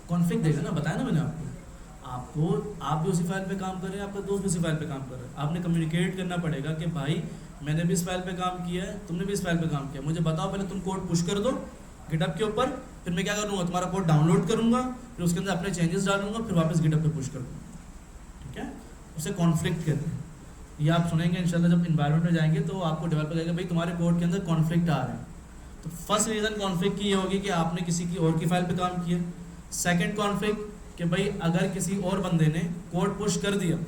कॉन्फ्लिक्ट देगा ना, बताया ना मैंने आपको आप भी उसी फाइल पे काम कर रहे हैं, आपका दोस्त भी उसी फाइल पे काम कर रहा है, आपने कम्युनिकेट करना पड़ेगा कि भाई मैंने भी इस फाइल पे काम किया है, तुमने भी इस फाइल पे काम किया, मुझे बताओ पहले, तुम कोड पुश कर दो गिटहब के ऊपर, फिर मैं क्या करूँगा, तुम्हारा कोड डाउनलोड करूँगा, फिर उसके अंदर अपने चेंजेस डालूंगा, फिर वापस गिटहब पे पुश कर दूँगा। ठीक है, उसे कॉन्फ्लिक्ट कहते हैं। ये आप सुनेंगे इंशाल्लाह जब इन्वायरमेंट में जाएंगे तो आपको डेवलपर कहेगा भाई तुम्हारे कोड के अंदर कॉन्फ्लिक्ट आ रहे हैं। तो फर्स्ट रीज़न कॉन्फ्लिक्ट की ये होगी कि आपने किसी की और की फाइल पे काम किया। सेकंड कॉन्फ्लिक्ट कि भाई अगर किसी और बंदे ने कोड पुश कर दिया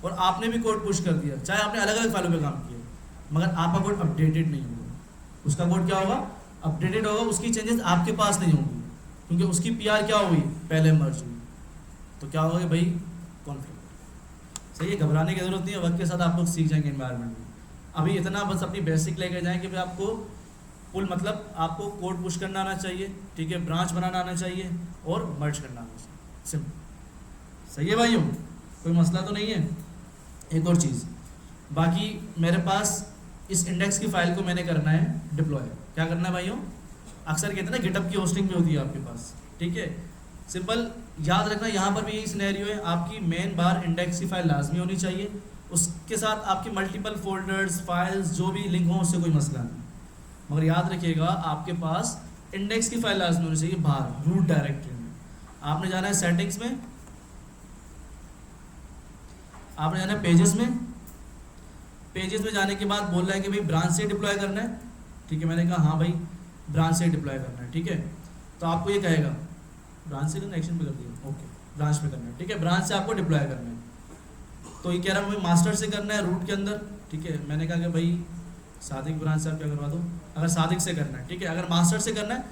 और आपने भी कोड पुश कर दिया, चाहे आपने अलग अलग फाइलों पे काम किया, मगर आपका कोड अपडेटेड नहीं होगा, उसका कोड क्या होगा, अपडेटेड होगा, उसकी चेंजेस आपके पास नहीं होंगी, क्योंकि उसकी PR क्या हुई, पहले मर्ज हुई। तो क्या होगा भाई, कॉन्फ्लिक्ट। सही है, घबराने की जरूरत नहीं है, वक्त के साथ आप लोग सीख जाएंगे इन्वायरमेंट में। अभी इतना बस अपनी बेसिक लेके जाएं कि भाई आपको पुल मतलब आपको कोड पुश करना आना चाहिए, ठीक है, ब्रांच बनाना आना चाहिए और मर्ज करना आना चाहिए, सिंपल। सही है भाइयों, कोई मसला तो नहीं है। एक और चीज़, बाकी मेरे पास इस इंडेक्स की फाइल को मैंने करना है डिप्लॉय। क्या करना है भाइयों, अक्सर कहते हैं ना गिटहब की होस्टिंग भी होती है आपके पास, ठीक है, सिंपल याद रखना, यहाँ पर भी यही सिनेरियो है, आपकी मेन बार इंडेक्स की फाइल लाजमी होनी चाहिए, उसके साथ आपकी मल्टीपल फोल्डर्स फाइल्स जो भी लिंक हों उससे कोई मसला नहीं, मगर याद रखिएगा आपके पास इंडेक्स की फाइल लाजमी होनी चाहिए बाहर रूट डायरेक्टरी में। आपने जाना है सेटिंग्स में, आपने जाना है पेजेस में, पेजेस में जाने के बाद बोल रहा है कि भाई ब्रांच से डिप्लॉय करना है, ठीक है, मैंने कहा हाँ भाई ब्रांच से डिप्लॉय करना है, ठीक है, तो आपको ये कहेगा ब्रांच से करना, एक्शन पे कर दिया, ओके ब्रांच पे करना है, ठीक है, ब्रांच से आपको डिप्लॉय करना है। तो ये कह रहा है भाई मास्टर से करना है रूट के अंदर, ठीक है, मैंने कहा कि भाई सादिक ब्रांच से आप क्या करवा दो, अगर सादिक से करना है, ठीक है, अगर मास्टर से करना है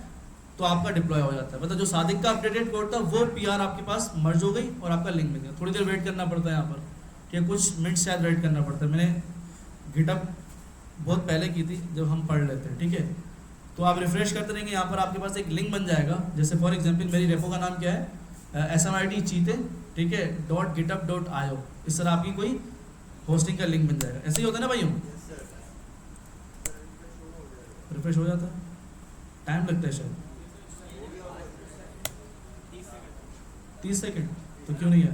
तो आपका डिप्लॉय हो जाता है। मतलब जो सादिक का अपडेटेड कोड था वो PR आपके पास मर्ज हो गई और आपका लिंक मिल गया। थोड़ी देर वेट करना पड़ता है यहाँ पर, ठीक है, कुछ मिनट शायद वेट करना पड़ता है। मैंने गिटअप बहुत पहले की थी जब हम पढ़ लेते हैं, ठीक है। तो आप रिफ्रेश करते रहेंगे, यहाँ पर आपके पास एक लिंक बन जाएगा। जैसे फॉर एग्जांपल मेरी रेपो का नाम क्या है, SMIT चीते, ठीक है, .github.io। इस तरह आपकी कोई होस्टिंग का लिंक बन जाएगा। ऐसे ही होता है ना भाइयों, रिफ्रेश हो जाता है, टाइम लगता है शायद 30 सेकंड। तो क्यों नहीं है,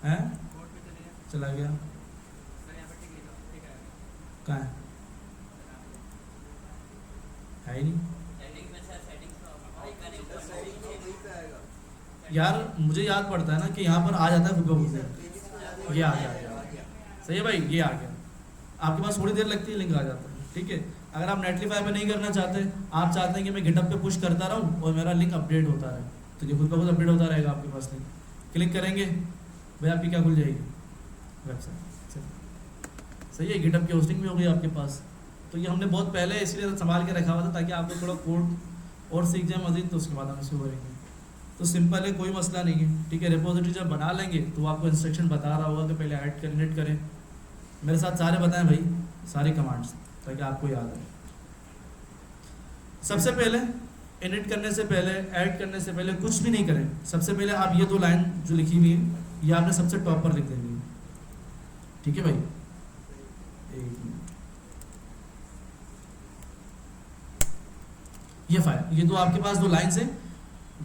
हैं चला गया, कहाँ है ही नहीं यार। मुझे याद पड़ता है ना कि यहाँ पर आ जाता है खुद ब खुद, ये आ गया, सही है भाई, ये आ गया। आपके पास थोड़ी देर लगती है, लिंक आ जाता है, ठीक है। अगर आप नेटलीफाई पे नहीं करना चाहते, आप चाहते हैं कि मैं गिटहब पे पुश करता रहूँ और मेरा लिंक अपडेट होता रहे, तो ये खुद ब खुद अपडेट होता रहेगा आपके पास लिंक। क्लिक करेंगे भाई आपकी क्या खुल जाएगी, वेबसाइट। सही है, गिटहब की होस्टिंग भी हो गई आपके पास। तो ये हमने बहुत पहले इसलिए संभाल के रखा हुआ था ताकि आप लोग थोड़ा कोड और सीख जाए मजीद, तो उसके बाद हम इसको करेंगे। तो सिंपल है, कोई मसला नहीं है, ठीक है। रिपोजिटरी जब बना लेंगे तो आपको इंस्ट्रक्शन बता रहा होगा कि पहले ऐड करें, इनिट करें। मेरे साथ सारे बताएं भाई, सारी कमांड्स, ताकि आपको याद आए। सबसे पहले इनिट करने से पहले, ऐड करने से पहले कुछ भी नहीं करें। सबसे पहले आप ये 2 लाइन जो लिखी हुई है, ये आपने सबसे टॉप पर लिख देनी है, ठीक है भाई। ये फाइल, ये तो आपके पास 2 लाइन्स है,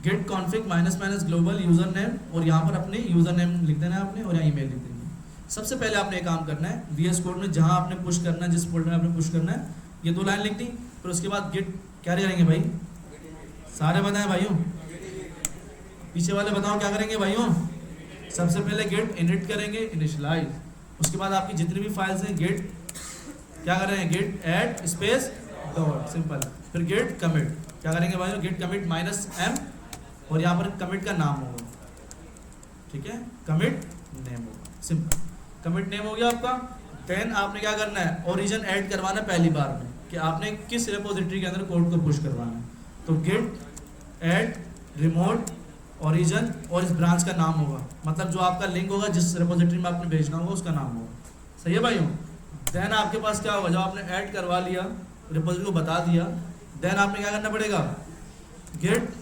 git config -- global user name, और यहाँ पर अपने यूजर नेम लिख देना है आपने, और यहाँ ईमेल लिख देनी है। सबसे पहले आपने एक काम करना है, VS कोड में जहाँ आपने पुश करना है, जिस फोल्डर में आपने पुश करना है, ये 2 लाइन लिख दी। फिर उसके बाद गेट क्या करेंगे भाई, सारे बताएं भाइयों, पीछे वाले बताओ क्या करेंगे भाइयों। सबसे पहले गेट इनिट करेंगे, इनिशियलाइज। उसके बाद आपकी जितनी भी फाइल्स हैं, गेट क्या कर रहे हैं, git add space dot, simple. फिर गेट कमिट क्या करेंगे भाई, गेट कमिट -m, और यहाँ पर कमिट का नाम होगा, ठीक है, कमिट नेम होगा, सिंपल। कमिट नेम हो गया आपका। देन आपने क्या करना है, ओरिजिन ऐड करवाना है पहली बार में, कि आपने किस रिपोजिटरी के अंदर कोड को पुश करवाना है। तो गेट ऐड रिमोट ओरिजिन, और इस ब्रांच का नाम होगा, मतलब जो आपका लिंक होगा जिस रिपोजिटरी में आपने भेजना होगा उसका नाम होगा। सही है भाइयों। देन आपके पास क्या होगा, जब आपने ऐड करवा लिया, रिपोजिटरी को बता दिया, देन आपने क्या करना पड़ेगा, गेट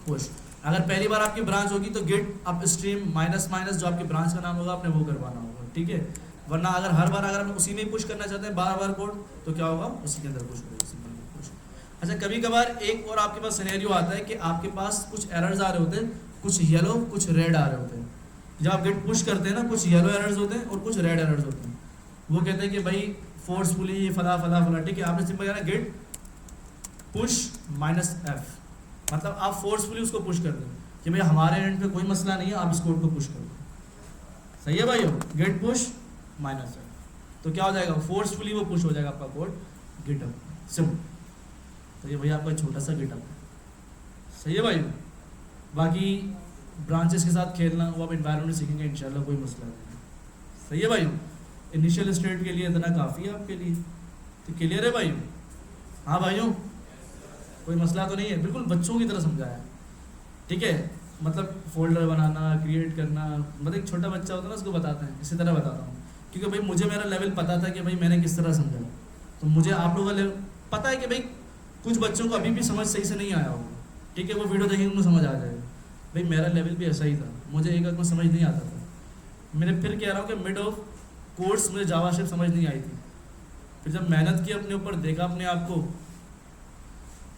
पुश। अगर पहली बार आपकी ब्रांच होगी तो गेट अपस्ट्रीम -- जो आपकी ब्रांच का नाम होगा आपने वो करवाना होगा, ठीक है। वरना अगर हर बार अगर आप उसी में पुश करना चाहते हैं बार कोड, तो क्या होगा, उसी के अंदर पुश होगा, सिंपल पुश। अच्छा, कभी कभार एक और आपके पास सिनेरियो आता है कि आपके पास कुछ एरर्स आ रहे होते हैं, कुछ येलो कुछ रेड आ रहे होते हैं। जब आप गेट पुश करते हैं ना, कुछ येलो एरर्स होते हैं और कुछ रेड एरर्स होते हैं। वो कहते हैं कि भाई फोर्सफुली फला, ठीक है। आपने सिंपल कहना गेट पुश -f, मतलब आप फोर्सफुली उसको पुश कर दें कि भाई हमारे एंड पे कोई मसला नहीं है, आप इस कोड को पुश कर दो। सही है भाइयों, गेट पुश -f, तो क्या हो जाएगा, फोर्सफुली वो पुश हो जाएगा आपका कोड गिटहब, सिंपल। तो ये भैया आपका छोटा सा गिटहब, सही है भाइयों। बाकी ब्रांचेस के साथ खेलना वो आप एनवायरनमेंट सीखेंगे इंशाल्लाह, कोई मसला नहीं। सही है भाइयों, इनिशियल स्टेट के लिए इतना काफ़ी है आपके लिए। तो क्लियर है भाइयों, हाँ भाइयों, कोई मसला तो नहीं है, बिल्कुल बच्चों की तरह समझाया, ठीक है। मतलब फोल्डर बनाना, क्रिएट करना, मतलब एक छोटा बच्चा होता है ना उसको बताते हैं, इसी तरह बताता हूँ। क्योंकि भाई मुझे मेरा लेवल पता था कि भाई मैंने किस तरह समझा, तो मुझे आप लोगों का लेवल पता है कि भाई कुछ बच्चों को अभी भी समझ सही से नहीं आया होगा, ठीक है। वो वीडियो देखेंगे उनको समझ आ जाएगा। भाई मेरा लेवल भी ऐसा ही था, मुझे एक में समझ नहीं आता था। मैंने फिर कह रहा हूँ कि मिड ऑफ कोर्स मुझे जावास्क्रिप्ट समझ नहीं आई थी। फिर जब मेहनत की, अपने ऊपर देखा, अपने आप को,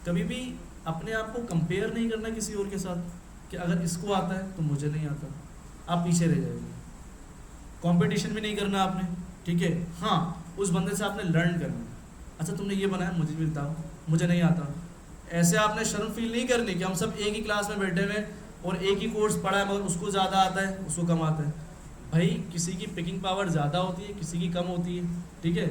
कभी भी अपने आप को कंपेयर नहीं करना किसी और के साथ कि अगर इसको आता है तो मुझे नहीं आता, आप पीछे रह जाएंगे। कंपटीशन भी नहीं करना आपने, ठीक है। हाँ, उस बंदे से आपने लर्न करना, अच्छा तुमने ये बनाया, मुझे भी बताओ, मुझे नहीं आता। ऐसे आपने शर्म फील नहीं करनी कि हम सब एक ही क्लास में बैठे हुए और एक ही कोर्स पढ़ा है, मगर उसको ज़्यादा आता है, उसको कम आता है। भाई किसी की पिकिंग पावर ज़्यादा होती है, किसी की कम होती है, ठीक है।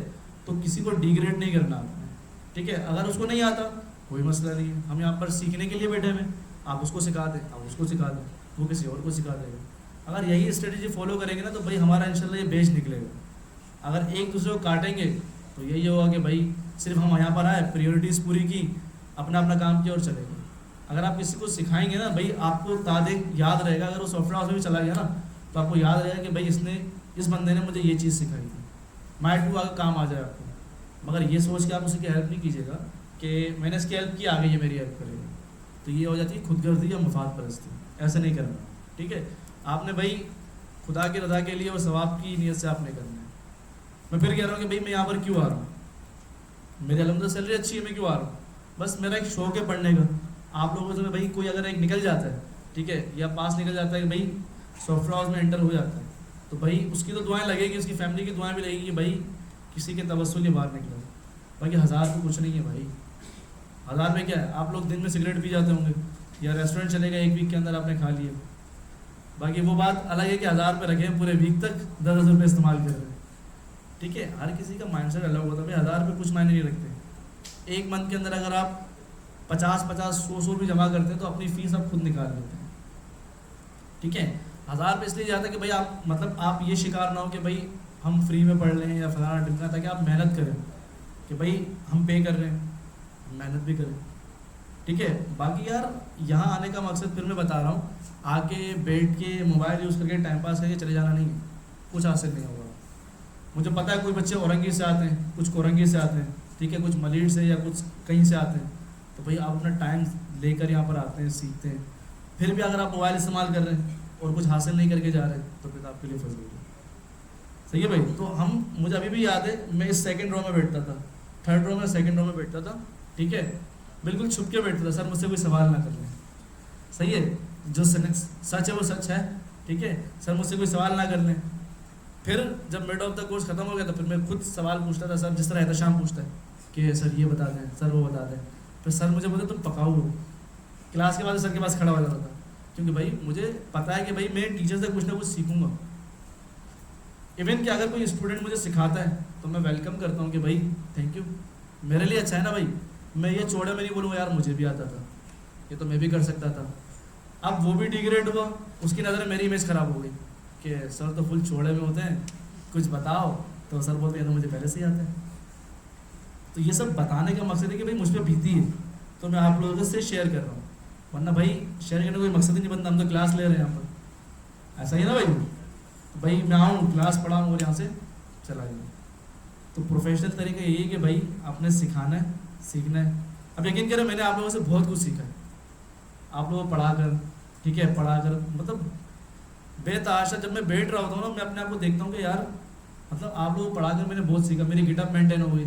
तो किसी को डिग्रेड नहीं करना आपने, ठीक है। अगर उसको नहीं आता कोई मसला नहीं है, हम यहाँ पर सीखने के लिए बैठे हुए, आप उसको सिखा दें, आप उसको सिखा दें, वो किसी और को सिखा देगा। अगर यही स्ट्रेटेजी फॉलो करेंगे ना, तो भाई हमारा इंशाल्लाह ये बेच निकलेगा। अगर एक दूसरे को काटेंगे तो यही होगा कि भाई सिर्फ हम यहाँ पर आए, प्रायोरिटीज़ पूरी की, अपना अपना काम किया और चले गए। अगर आप किसी को सिखाएंगे ना भाई, आपको तादेक याद रहेगा, अगर वो सॉफ्टवेयर हाउस में भी चला गया ना तो आपको याद रहेगा कि भाई इस बंदे ने मुझे ये चीज़ सिखाई थी, माइट टू आगे काम आ जाए आपको। मगर ये सोच के आप उसी की हेल्प नहीं कीजिएगा कि मैंने इसकी हेल्प की, आगे ये मेरी हेल्प करेगा, तो ये हो जाती है खुदगर्दी या मफाद परस्ती। ऐसा नहीं करना, ठीक है। आपने भाई खुदा की रज़ा के लिए और सवाब की नीयत से आपने करना है। मैं फिर कह रहा हूँ कि भाई मैं यहाँ पर क्यों आ रहा हूँ, मेरी अलहमदुलिल्लाह सैलरी अच्छी है, मैं क्यों आ रहा हूँ, बस मेरा एक शौक है पढ़ने का। आप लोगों से भाई कोई अगर एक निकल जाता है, ठीक है, या पास निकल जाता है कि भाई सॉफ्टवेयर हाउस में एंटर हो जाता है, तो भाई उसकी तो दुआएं लगेगी, उसकी फैमिली की दुआएं भी लगेगी कि भाई किसी के तवस्सुल ये बाहर निकला। बाकी 1000 तो कुछ नहीं है भाई, 1000 में क्या है। आप लोग दिन में सिगरेट पी जाते होंगे या रेस्टोरेंट चले गए, एक वीक के अंदर आपने खा लिए। बाकी वो बात अलग है कि 1000 रुपये रखें, पूरे वीक तक 10,000 रुपये इस्तेमाल कर रहे हैं, ठीक है। हर किसी का माइंडसेट अलग होता है भाई। 1000 रुपये कुछ मायने नहीं रखते। एक मंथ के अंदर अगर आप 50-50, 100 भी जमा करते हैं तो अपनी फ़ीस आप खुद निकाल लेते हैं, ठीक है। 1000 रुपये इसलिए जाता है कि भाई आप मतलब आप ये शिकार ना हो कि भाई हम फ्री में पढ़ लें या फलाना टिमका, ताकि आप मेहनत करें कि भाई हम पे कर रहे हैं, मेहनत भी करें, ठीक है। बाकी यार यहाँ आने का मकसद फिर मैं बता रहा हूँ, आके बैठ के मोबाइल यूज़ करके टाइम पास करके चले जाना नहीं है, कुछ हासिल नहीं होगा। मुझे पता है कोई बच्चे औरंगी से आते हैं, कुछ कोरंगी से आते हैं, ठीक है, कुछ मलीर से या कुछ कहीं से आते हैं, तो भाई आप अपना टाइम लेकर यहाँ पर आते हैं, सीखते हैं। फिर भी अगर आप मोबाइल इस्तेमाल कर रहे हैं और कुछ हासिल नहीं करके जा रहे हैं तो फिर आपके लिए फजूल है, सही है भाई। तो मुझे अभी भी याद है, मैं इस सेकंड रो में बैठता था, थर्ड रो में सेकंड रो में बैठता था, ठीक है, बिल्कुल छुप के बैठता था, सर मुझसे कोई सवाल ना कर लें, सही है, जो सच है वो सच है, ठीक है, सर मुझसे कोई सवाल ना कर लें। फिर जब मिड ऑफ द कोर्स ख़त्म हो गया तो फिर मैं खुद सवाल पूछता था, सर जिस तरह एहतशाम पूछता है कि सर ये बता दें, सर वो बता दें। फिर सर मुझे बोलते तुम पकाओ हो, क्लास के बाद सर के पास खड़ा हो जाता था, क्योंकि भाई मुझे पता है कि भाई मैं टीचर से कुछ ना कुछ सीखूंगा। इवन कि अगर कोई स्टूडेंट मुझे सिखाता है तो मैं वेलकम करता हूँ कि भाई थैंक यू, मेरे लिए अच्छा है ना भाई। मैं ये छोड़ा मैं नहीं बोलूँगा यार मुझे भी आता था, ये तो मैं भी कर सकता था। अब वो भी डिग्रेड हुआ, उसकी नज़र में मेरी इमेज ख़राब हो गई कि सर तो फुल छोड़े में होते हैं, कुछ बताओ तो सर बोलते हैं तो मुझे पहले से ही आता है। तो ये सब बताने का मकसद है कि भाई मुझ पर बीती है तो मैं आप लोगों से शेयर कर रहा हूँ, वरना भाई शेयर करने का कोई मकसद ही नहीं बनता। हम तो क्लास ले रहे हैं यहाँ पर, ऐसा ही ना भाई। तो भाई मैं आऊँ क्लास पढ़ाऊँ और यहाँ से चला जाऊँ। तो प्रोफेशनल तरीका यही है कि भाई आपने सिखाना है, सीखना है। अब यकीन करें मैंने आप लोगों से बहुत कुछ सीखा है, आप लोगों को पढ़ा कर, ठीक है, पढ़ा कर मतलब बेतहाशा जब मैं बैठ रहा होता हूँ ना, मैं अपने आप को देखता हूँ कि यार मतलब आप लोगों को पढ़ा कर मैंने बहुत सीखा। मेरी गिटअप मेंटेन हो गई,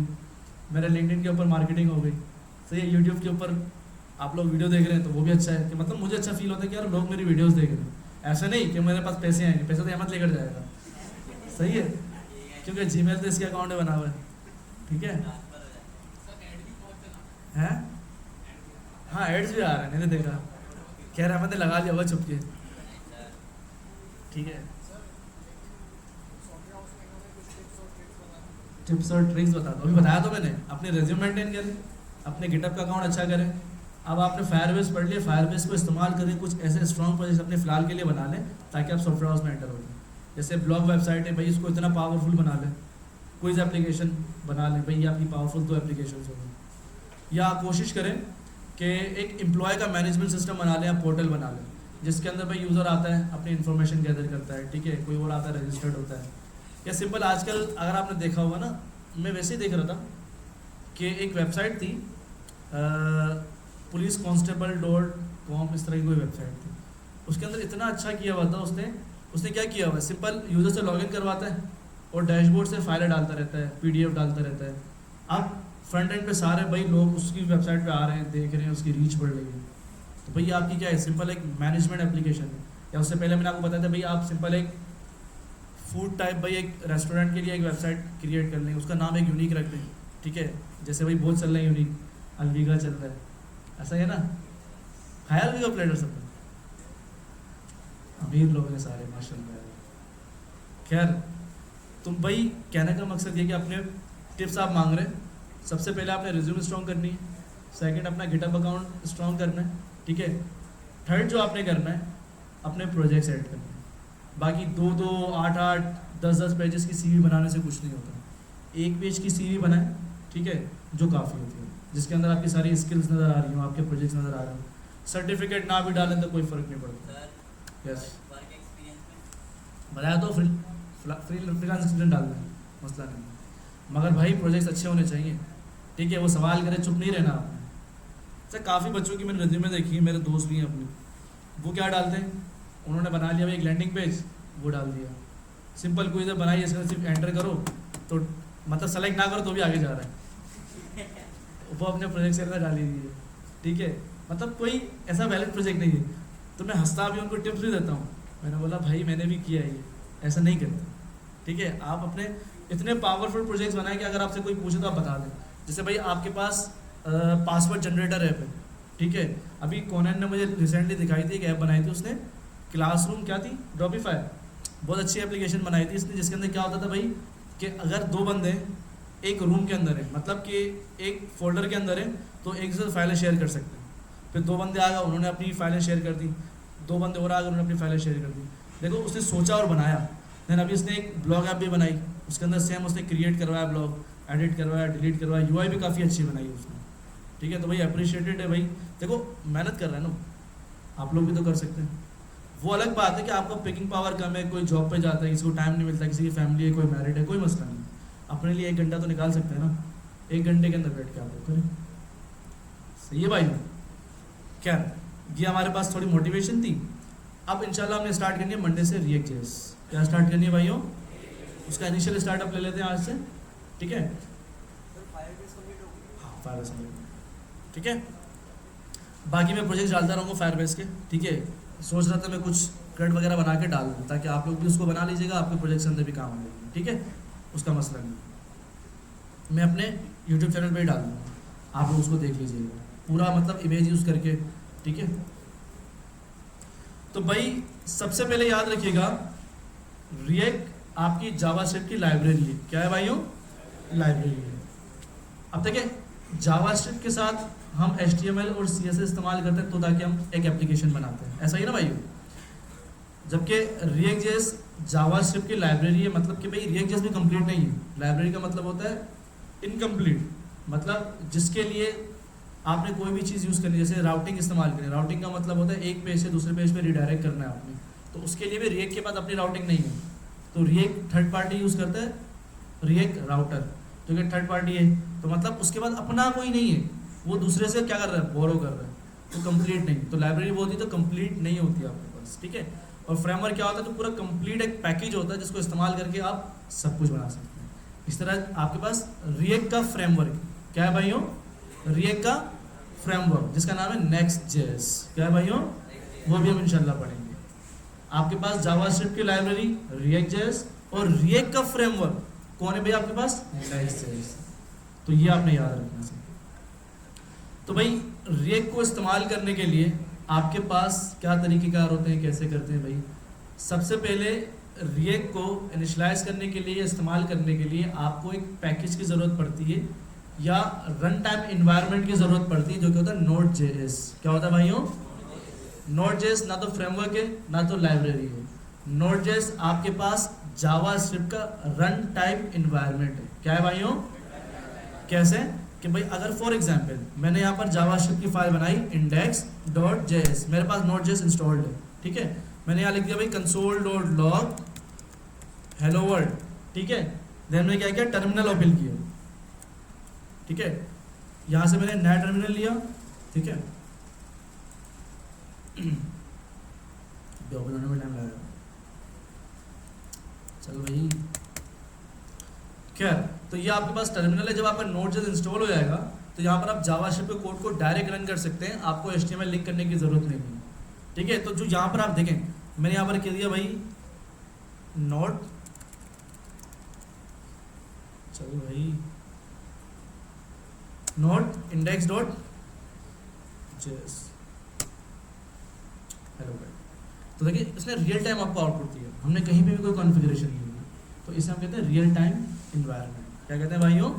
मेरे लिंक्डइन के ऊपर मार्केटिंग हो गई, सही है। यूट्यूब के ऊपर आप लोग वीडियो देख रहे हैं तो वो भी अच्छा है कि मतलब मुझे अच्छा फील होता है कि यार लोग मेरी वीडियोस देख रहे हैं। ऐसा नहीं कि मेरे पास पैसे आएंगे, पैसा तो अहमद लेकर जाएगा, सही है, क्योंकि जीमेल पे इसके अकाउंट बना हुआ है, ठीक है। हैं हाँ एड्स भी आ रहे हैं, मैंने देखा, कह रहा अहमद ने लगा लिया हुआ छुप के, ठीक है। टिप्स और ट्रिक्स बता दो, अभी बताया तो मैंने। अपने रेज्यूम मेंटेन करें, अपने गिटअप का अकाउंट अच्छा करें। अब आपने फायरबेस पढ़ लिया, फायरबेस को इस्तेमाल करें, कुछ ऐसे स्ट्रॉन्ग प्रोजेक्ट अपने फिलहाल के लिए बना लें ताकि आप सॉफ्टवेयर हाउस में एंटर हो जाए। जैसे ब्लॉग वेबसाइट है भाई, इसको इतना पावरफुल बना लें, क्विज एप्लीकेशन बना लें भाई, ये आपकी पावरफुल 2 एप्लीकेशन होंगे। या कोशिश करें कि एक एम्प्लॉय का मैनेजमेंट सिस्टम बना लें या पोर्टल बना लें, जिसके अंदर भाई यूज़र आता है अपनी इन्फॉर्मेशन गैदर करता है, ठीक है, कोई और आता है रजिस्टर्ड होता है। या सिंपल आजकल अगर आपने देखा होगा ना, मैं वैसे ही देख रहा था कि एक वेबसाइट थी policeconstable.com, इस तरह की कोई वेबसाइट थी। उसके अंदर इतना अच्छा किया हुआ था उसने क्या किया हुआ है, सिंपल यूज़र से लॉगिन करवाता है और डैशबोर्ड से फाइलें डालता रहता है, PDF डालता रहता है। अब फ्रंट एंड पे सारे भाई लोग उसकी वेबसाइट पे आ रहे हैं, देख रहे हैं, उसकी रीच बढ़ रही है। तो भाई आपकी क्या है, सिंपल एक मैनेजमेंट एप्लीकेशन है। या उससे पहले मैंने आपको बताया था भाई आप सिंपल एक फूड टाइप भाई एक रेस्टोरेंट के लिए एक वेबसाइट क्रिएट कर लें, उसका नाम एक यूनिक रख दें, ठीक है। जैसे भाई बहुत चल रहे हैं यूनिक, अलविगा चल रहा है, ऐसा है ना, खाया अलविगा प्लेटर सब अमीर लोग हैं सारे माशाल्लाह। खैर तुम भाई कहने का मकसद ये कि अपने टिप्स आप मांग रहे हैं, सबसे पहले आपने रिज्यूम स्ट्रॉन्ग करनी है, सेकंड अपना गिटहब अकाउंट स्ट्रॉन्ग करना है, ठीक है। थर्ड जो आपने करना है अपने प्रोजेक्ट सेट करने हैं। बाकी 2-2, 8-8, 10-10 पेजेस की CV बनाने से कुछ नहीं होता। 1 पेज की CV बनाएं, ठीक है, जो काफ़ी होती है, जिसके अंदर आपकी सारी स्किल्स नज़र आ रही हो, आपके प्रोजेक्ट्स नज़र आ रहे हो। सर्टिफिकेट ना भी डालें तो कोई फ़र्क नहीं पड़ता। सर यस, वर्क एक्सपीरियंस में बताया तो फ्रीलांस स्टूडेंट डाल दें, मसला नहीं है। मगर भाई प्रोजेक्ट्स अच्छे होने चाहिए, ठीक है, वो सवाल करें, चुप नहीं रहना आपने। सर काफ़ी बच्चों की मैंने रिज्यूमे देखी है, मेरे दोस्त भी हैं अपने, वो क्या डालते हैं, उन्होंने बना लिया भाई एक लैंडिंग पेज, वो डाल दिया, सिंपल क्विज बनाई, इसका सिर्फ एंटर करो तो मतलब सेलेक्ट ना करो तो भी आगे जा रहा है, वो अपने प्रोजेक्ट से डाल ही दिए, ठीक है। मतलब कोई ऐसा वैलिड प्रोजेक्ट नहीं है। तो मैं हंसता भी उनको टिप्स भी देता हूँ, मैंने बोला भाई मैंने भी किया है ये, ऐसा नहीं करते, ठीक है। आप अपने इतने पावरफुल प्रोजेक्ट्स बनाएं कि अगर आपसे कोई पूछे तो आप बता दें। जैसे भाई आपके पास पासवर्ड जनरेटर ऐप है, ठीक है, अभी कोनन ने मुझे रिसेंटली दिखाई थी, एक ऐप बनाई थी उसने, क्लासरूम क्या थी, ड्रॉपिफाई, बहुत अच्छी एप्लीकेशन बनाई थी इसने, जिसके अंदर क्या होता था भाई कि अगर दो बंदे एक रूम के अंदर है, मतलब कि एक फोल्डर के अंदर है, तो एक दूसरे से फाइलें शेयर कर सकते हैं। फिर दो बंदे आ गए, उन्होंने अपनी फाइलें शेयर कर दी, दो बंदे और आ गए, उन्होंने अपनी फाइलें शेयर कर दी। देखो उसने सोचा और बनाया। देन अभी उसने एक ब्लॉग ऐप भी बनाई, उसके अंदर सेम उसने क्रिएट करवाया ब्लॉग, एडिट करवाया, डिलीट करवाया, यूआई भी काफ़ी अच्छी बनाई है उसने, ठीक है। तो भाई अप्रिशिएटेड है भाई, देखो मेहनत कर रहा है ना, आप लोग भी तो कर सकते हैं। वो अलग बात है कि आपका पिकिंग पावर कम है, कोई जॉब पे जाता है, किसी को टाइम नहीं मिलता, किसी की फैमिली है, कोई मैरिड है, कोई मसला नहीं, अपने लिए 1 घंटा तो निकाल सकते हैं ना, 1 घंटे के अंदर बैठ के आप लोग करें, सही है भाई। क्या ये हमारे पास थोड़ी मोटिवेशन थी। अब इंशाल्लाह हमने स्टार्ट करनी है मंडे से रिएक्ट जेएस। क्या स्टार्ट करनी है भाइयों, उसका इनिशियल स्टार्टअप ले लेते हैं आज से, ठीक है। हाँ फायरबेस कंप्लीट, ठीक है। बाकी मैं प्रोजेक्ट डालता रहूँगा फायरबेस के, ठीक है। सोच रहा था मैं कुछ क्रेड वगैरह बना के डाल दूँ, ताकि आप लोग भी उसको बना लीजिएगा, आपके प्रोजेक्ट के अंदर भी काम आएगी, ठीक है, उसका मसला नहीं। मैं अपने यूट्यूब चैनल पर ही डाल दूँगा, आप लोग उसको देख लीजिएगा पूरा, मतलब इमेज यूज़ करके, ठीक है। तो भाई सबसे पहले याद रखिएगा, रिएक्ट आपकी जावास्क्रिप्ट की लाइब्रेरी है। क्या है भाइयों, लाइब्रेरी है। अब देखिए जावास्क्रिप्ट के साथ हम HTML और CSS इस्तेमाल करते हैं, तो ताकि हम एक एप्लीकेशन बनाते हैं, ऐसा ही ना भाइयों। जबकि रिएक्ट जेएस जावास्क्रिप्ट की लाइब्रेरी है, मतलब कि भाई रिएक्ट जेएस भी कंप्लीट नहीं है। लाइब्रेरी का मतलब होता है इनकम्प्लीट, मतलब जिसके लिए आपने कोई भी चीज़ यूज़ करनी है, जैसे राउटिंग इस्तेमाल करें, राउटिंग का मतलब होता है एक पेज से दूसरे पेज पे रिडायरेक्ट करना है आपने, तो उसके लिए भी रिएक्ट के पास अपनी राउटिंग नहीं है, तो रिएक्ट थर्ड पार्टी यूज़ करता है, रिएक्ट राउटर, जो कि थर्ड पार्टी है, तो मतलब उसके बाद अपना कोई नहीं है, वो दूसरे से क्या कर रहा है, बोरो कर रहा है, तो कंप्लीट नहीं। तो लाइब्रेरी वो होती है तो कंप्लीट नहीं होती आपके पास, ठीक है। और फ्रेमवर्क क्या होता है, तो पूरा कंप्लीट एक पैकेज होता है जिसको इस्तेमाल करके आप सब कुछ बना सकते हैं। इस तरह आपके पास रिएक्ट का फ्रेमवर्क क्या है भाइयों, रिएक्ट का फ्रेमवर्क जिसका नाम है नेक्स्ट जेएस। क्या है भाइयों, वो भी हम इंशाल्लाह पढ़ेंगे। आपके पास जावास्क्रिप्ट की लाइब्रेरी रिएक्ट जेएस और रिएक्ट का फ्रेमवर्क कौन है भाई आपके पास, नेक्स्ट जेएस। तो ये आपने याद रखना चाहिए। तो भाई रिएक्ट को इस्तेमाल करने के लिए आपके पास क्या तरीक़ेकार होते हैं, कैसे करते हैं भाई। सबसे पहले रिएक्ट को इनिशियलाइज करने के लिए, इस्तेमाल करने के लिए आपको एक पैकेज की ज़रूरत पड़ती है या रन टाइम इन्वायरमेंट की ज़रूरत पड़ती है, जो कि होता है नोड जेएस। क्या होता है भाइयों, नोड जेएस ना तो फ्रेमवर्क है ना तो लाइब्रेरी है। नोड जेएस आपके पास जावास्क्रिप्ट का रन टाइम इन्वायरमेंट है। क्या है भाइयों, कैसे कि भाई अगर फॉर एग्जांपल मैंने यहाँ पर जावास्क्रिप्ट की फाइल बनाई index.js, मेरे पास Node.js इंस्टॉल्ड है, ठीक है। मैंने यहाँ लिख दिया भाई console.log hello world, ठीक है। देन मैंने क्या किया, टर्मिनल ओपन किया, ठीक है। यहाँ से मैंने नया टर्मिनल लिया, ठीक है। ओपन होने में टाइम लगेगा, चलो भाई खैर। तो ये आपके पास टर्मिनल है। जब आपका Node.js इंस्टॉल हो जाएगा तो यहाँ पर आप जावास्क्रिप्ट के कोड को डायरेक्ट रन कर सकते हैं, आपको HTML लिंक करने की ज़रूरत नहीं है, ठीक है। तो जो यहाँ पर आप देखें, मैंने यहाँ पर कह दिया भाई नोड, चलो भाई नोड index.js हेलो भाई। तो देखिए इसने रियल टाइम आपको आउटपुट दिया, हमने कहीं पे भी कोई कॉन्फ़िगरेशन नहीं की, तो इसे हम कहते हैं रियल टाइम इन्वायरमेंट। क्या कहते हैं भाइयों,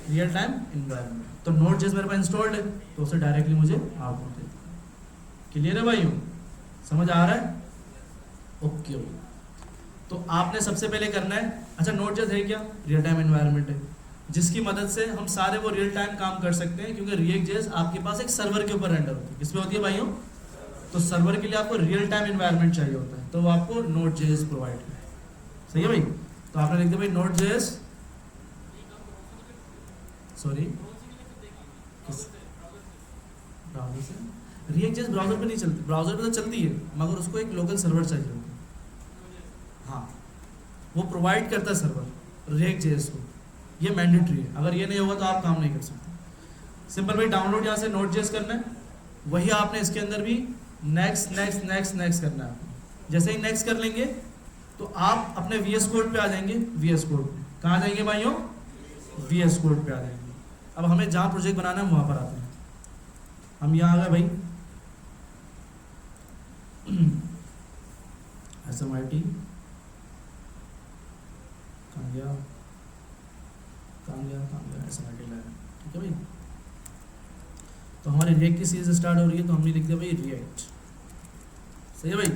रियल टाइम इन्वायरमेंट। तो Node.js मेरे पास इंस्टॉल्ड है तो उसे डायरेक्टली मुझे आउटपुट देता है। क्लियर है भाइयों, समझ आ रहा है, ओके। तो आपने सबसे पहले करना है, अच्छा Node.js है क्या, रियल टाइम इन्वायरमेंट है, जिसकी मदद से हम सारे वो रियल टाइम काम कर सकते हैं, क्योंकि React.js आपके पास एक सर्वर के ऊपर रेंडर होती है। किसमें होती है भाइयों? तो सर्वर के लिए आपको रियल टाइम इन्वायरमेंट चाहिए होता है, तो वो आपको Node.js प्रोवाइड है। सही है भाई? तो आपने लिख दिया भाई Node.js, सॉरी ब्राउज़र से React.js ब्राउज़र पे नहीं चलती, ब्राउज़र पे तो चलती है मगर उसको एक लोकल सर्वर चाहिए होता है। हाँ, वो प्रोवाइड करता है सर्वर React.js को, ये मैंडेटरी है। अगर ये नहीं होगा तो आप काम नहीं कर सकते। सिंपल भाई डाउनलोड यहाँ से Node.js करना है, वही आपने इसके अंदर भी नेक्स्ट नेक्स्ट नेक्स्ट नेक्स्ट करना है आपको। जैसे ही नेक्स्ट कर लेंगे तो आप अपने VS कोड पे आ जाएंगे। VS कोड पे कहाँ जाएंगे भाइयों? VS कोड पे आ जाएंगे। अब हमें जहाँ प्रोजेक्ट बनाना है वहाँ पर आते हैं। हम यहाँ आ गए भाई SMIT, कहाँ गया SMIT लैब, ठीक है भाई। तो हमारे React की सीरीज स्टार्ट हो रही है, तो हमने लिख दिया भाई React। सही है भाई?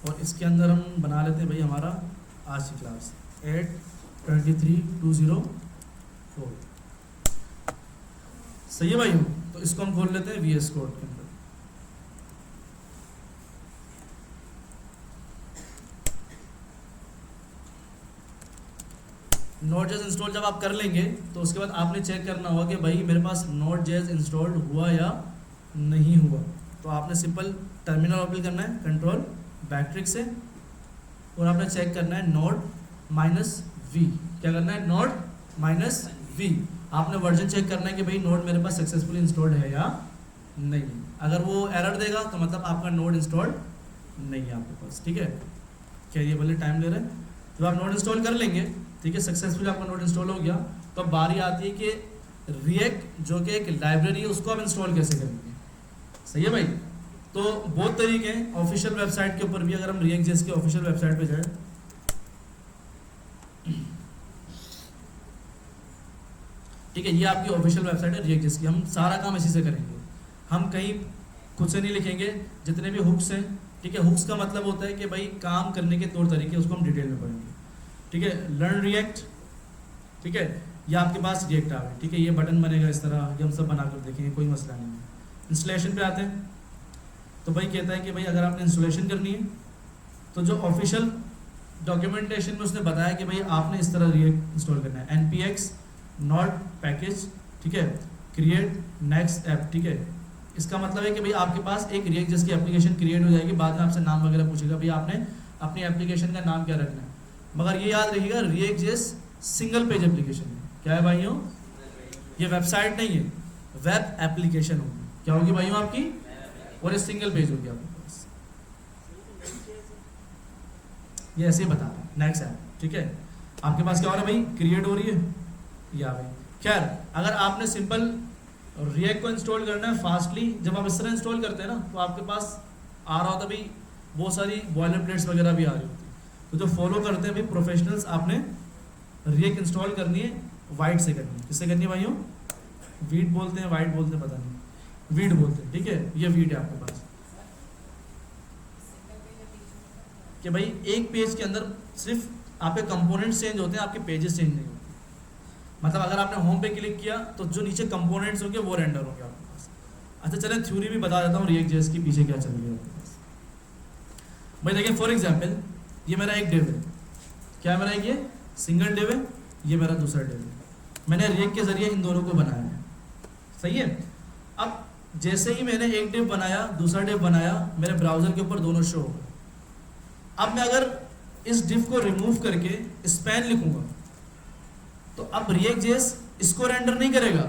और इसके अंदर हम बना लेते हैं भाई हमारा आज की क्लास 8.23.204। सही है भाई? तो इसको हम खोल लेते हैं VS कोड के अंदर। Node.js इंस्टॉल जब आप कर लेंगे तो उसके बाद आपने चेक करना होगा कि भाई मेरे पास Node.js इंस्टॉल्ड हुआ या नहीं हुआ। तो आपने सिंपल टर्मिनल ओपन करना है कंट्रोल बैकट्रिक से, और आपने चेक करना है node-v। क्या करना है? node-v। आपने वर्जन चेक करना है कि भाई नोड मेरे पास सक्सेसफुली इंस्टॉल्ड है या नहीं। अगर वो एरर देगा तो मतलब आपका नोड इंस्टॉल्ड नहीं है आपके पास, ठीक है। क्या ये बोले टाइम ले रहे हैं? जब आप नोड इंस्टॉल कर लेंगे, ठीक है, सक्सेसफुली आपका नोड इंस्टॉल हो गया, तो अब बारी आती है कि React जो कि एक लाइब्रेरी है उसको आप इंस्टॉल कैसे करेंगे। सही है भाई? तो बहुत तरीके हैं। ऑफिशियल वेबसाइट के ऊपर भी, अगर हम React.js के ऑफिशियल वेबसाइट पे जाए, ठीक है, ये आपकी ऑफिशियल वेबसाइट है React.js की। हम सारा काम इसी से करेंगे, हम कहीं खुद से नहीं लिखेंगे। जितने भी हुक्स हैं, ठीक है, हुक्स का मतलब होता है कि भाई काम करने के तौर तरीके, उसको हम डिटेल में पढ़ेंगे, ठीक है। लर्न React, ठीक है, ये आपके पास React आ गया, ठीक है। ये बटन बनेगा इस तरह, ये हम सब बनाकर देखेंगे, कोई मसला नहीं है। इंस्टॉलेशन पे आते हैं, तो भाई कहता है कि भाई अगर आपने इंस्टॉलेशन करनी है तो जो ऑफिशियल डॉक्यूमेंटेशन में उसने बताया कि भाई आपने इस तरह React इंस्टॉल करना है। npx node पैकेज, ठीक है, क्रिएट नेक्स्ट ऐप, ठीक है। इसका मतलब है कि भाई आपके पास एक React.js की एप्लीकेशन क्रिएट हो जाएगी। बाद में आपसे नाम वगैरह पूछेगा, भाई आपने अपनी एप्लीकेशन का नाम क्या रखना है। मगर ये याद रखिएगा React.js सिंगल पेज एप्लीकेशन है। क्या है भाइयों? ये वेबसाइट नहीं है, वेब एप्लीकेशन होगी। क्या होगी भाइयों आपकी? और ये सिंगल पेज होगी आपके पास। ये ऐसे ही बता रहा है नेक्स्ट ऐप, ठीक है। आपके पास क्या हो रहा है भाई? क्रिएट हो रही है या भाई। खैर, अगर आपने सिंपल React को इंस्टॉल करना है फास्टली, जब आप इस तरह इंस्टॉल करते हैं ना, तो आपके पास आ रहा होता भाई बहुत सारी बॉयलर प्लेट्स वगैरह भी आ रही होती है। तो जो फॉलो करते हैं भाई प्रोफेशनल्स, आपने React इंस्टॉल करनी है वाइट से करनी है। किससे करनी है भाइयों? वीट बोलते हैं, वाइट बोलते हैं, पता नहीं, वीट बोलते हैं, ठीक है। ये वीट है आपके पास कि भाई एक पेज के अंदर सिर्फ आपके कंपोनेंट्स चेंज होते हैं, आपके पेजेस चेंज नहीं होते। मतलब अगर आपने होम पे क्लिक किया तो जो नीचे कंपोनेंट्स होंगे वो रेंडर होंगे आपके पास। अच्छा चलें थ्योरी भी बता देता हूँ React.js के पीछे क्या चल रही है आपके पास। भाई देखिए फॉर एग्जांपल, ये मेरा एक डिव है। क्या मेरा एक ये सिंगल डिव है, ये मेरा दूसरा डिव है। मैंने React के जरिए इन दोनों को बनाया है, सही है। अब जैसे ही मैंने एक डिव बनाया, दूसरा डिव बनाया, मेरे ब्राउजर के ऊपर दोनों शो हो गए। अब मैं अगर इस डिव को रिमूव करके स्पैन लिखूंगा तो अब React.js इसको रेंडर नहीं करेगा,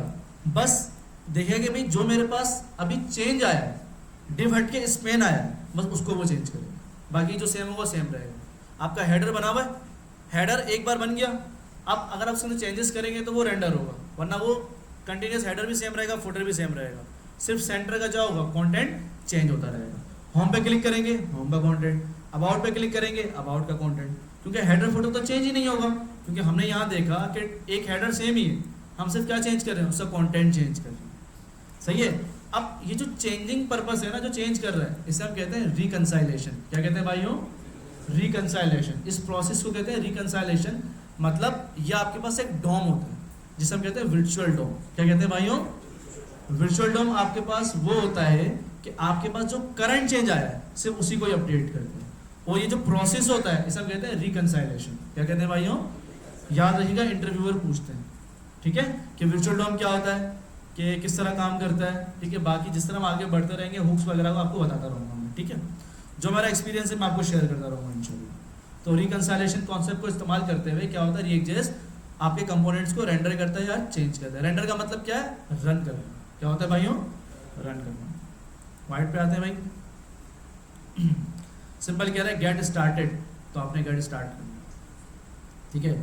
बस देखेगा कि भाई जो मेरे पास अभी चेंज आया है, डिव हट के स्पैन आया है, बस उसको वो चेंज करेगा। बाकी जो सेम होगा सेम रहेगा। आपका हेडर बना हुआ है, हेडर एक बार बन गया, अब अगर आप उसमें चेंजेस करेंगे तो वो रेंडर होगा, वरना वो कंटिन्यूस हेडर भी सेम रहेगा, फुटर भी सेम रहेगा। सिर्फ सेंटर का क्या होगा, कंटेंट चेंज होता रहेगा। होम पे क्लिक करेंगे, होम का कंटेंट, अबाउट पे क्लिक करेंगे, अबाउट का कंटेंट, क्योंकि हेडर फुटर तो चेंज ही नहीं होगा, क्योंकि हमने यहाँ देखा कि एक हेडर सेम ही है, हम सिर्फ क्या चेंज कर रहे हैं, उसका कंटेंट चेंज कर रहे हैं, सही है। अब ये जो चेंजिंग पर्पस है ना, जो चेंज कर रहा है, इसे हम कहते हैं रिकंसाइलेशन। क्या कहते हैं भाइयों? रिकंसाइलेशन। इस प्रोसेस को कहते हैं रिकंसाइलेशन। मतलब ये आपके पास एक डॉम होता है, जिसे हम कहते हैं वर्चुअल डोम। क्या कहते हैं भाइयों? वर्चुअल डोम आपके पास वो होता है कि आपके पास जो करंट चेंज आया है सिर्फ उसी को ही अपडेट करते हैं, और ये जो प्रोसेस होता है इसे हम कहते हैं रिकंसाइलेशन। क्या कहते हैं भाइयों? याद रखिएगा, इंटरव्यूअर पूछते हैं, ठीक है, कि वर्चुअल डोम क्या होता है, कि किस तरह काम करता है, ठीक है। बाकी जिस तरह हम आगे बढ़ते रहेंगे हुक्स वगैरह को आपको बताता रहूँगा मैं, ठीक है। जो मेरा एक्सपीरियंस है मैं आपको शेयर करता रहूँगा इंशाल्लाह। तो रिकंसाइलेशन कॉन्सेप्ट को इस्तेमाल करते हुए क्या होता है, React.js आपके कंपोनेंट्स को रेंडर करता है या चेंज करता है। रेंडर का मतलब क्या है? रन करना। क्या होता है भाइयों? रन करना। वाइट पे आते हैं भाई। सिंपल कह रहा है गेट स्टार्टेड, तो आपने गेट स्टार्ट करना, ठीक है,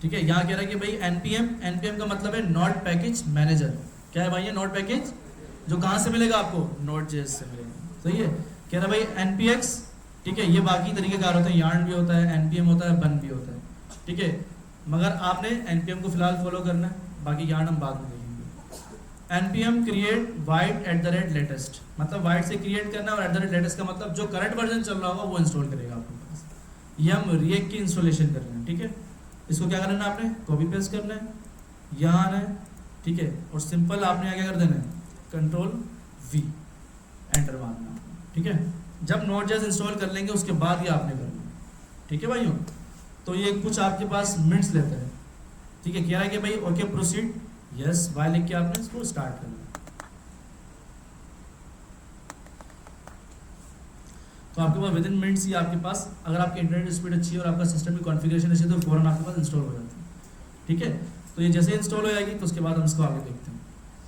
ठीक है। यहाँ कह रहा है कि भाई npm का मतलब है नोड पैकेज मैनेजर। क्या है भाई ये नोड पैकेज? जो कहाँ से मिलेगा आपको? Node.js से मिलेगा, सही है। कह रहा है भाई npx, ठीक है, ये बाकी तरीके कार होते हैं, yarn भी होता है, npm होता है, bun भी होता है, ठीक है, मगर आपने npm को फिलहाल फॉलो करना है, बाकी yarn हम बाद में देखेंगे। npm create void @latest, मतलब void से क्रिएट करना, और @latest का मतलब जो करंट वर्जन चल रहा होगा वो इंस्टॉल करेगा आपके पास। ये हम React की इंस्टॉलेशन कर रहे हैं, ठीक है। इसको क्या करना है, आपने कॉपी पेस्ट करना है, यहाँ आना है, ठीक है, और सिंपल आपने यहाँ क्या कर देना है, Ctrl+V, एंटर मारना, ठीक है। जब Node.js इंस्टॉल कर लेंगे उसके बाद ये आपने करना है, ठीक है भाइयों। तो ये कुछ आपके पास मिनट्स लेता है, ठीक है। कह रहा है कि भाई ओके प्रोसीड, यस बाय लिख के आपने इसको स्टार्ट करना है। तो आपके पास विद इन मिनट्स ही आपके पास, अगर आपकी इंटरनेट स्पीड अच्छी है और आपका सिस्टम की कॉन्फ़िगरेशन अच्छी है तो फौरन आपके पास इंस्टॉल हो जाती है, ठीक है। तो ये जैसे इंस्टॉल हो जाएगी तो उसके बाद हम इसको आगे देखते हैं।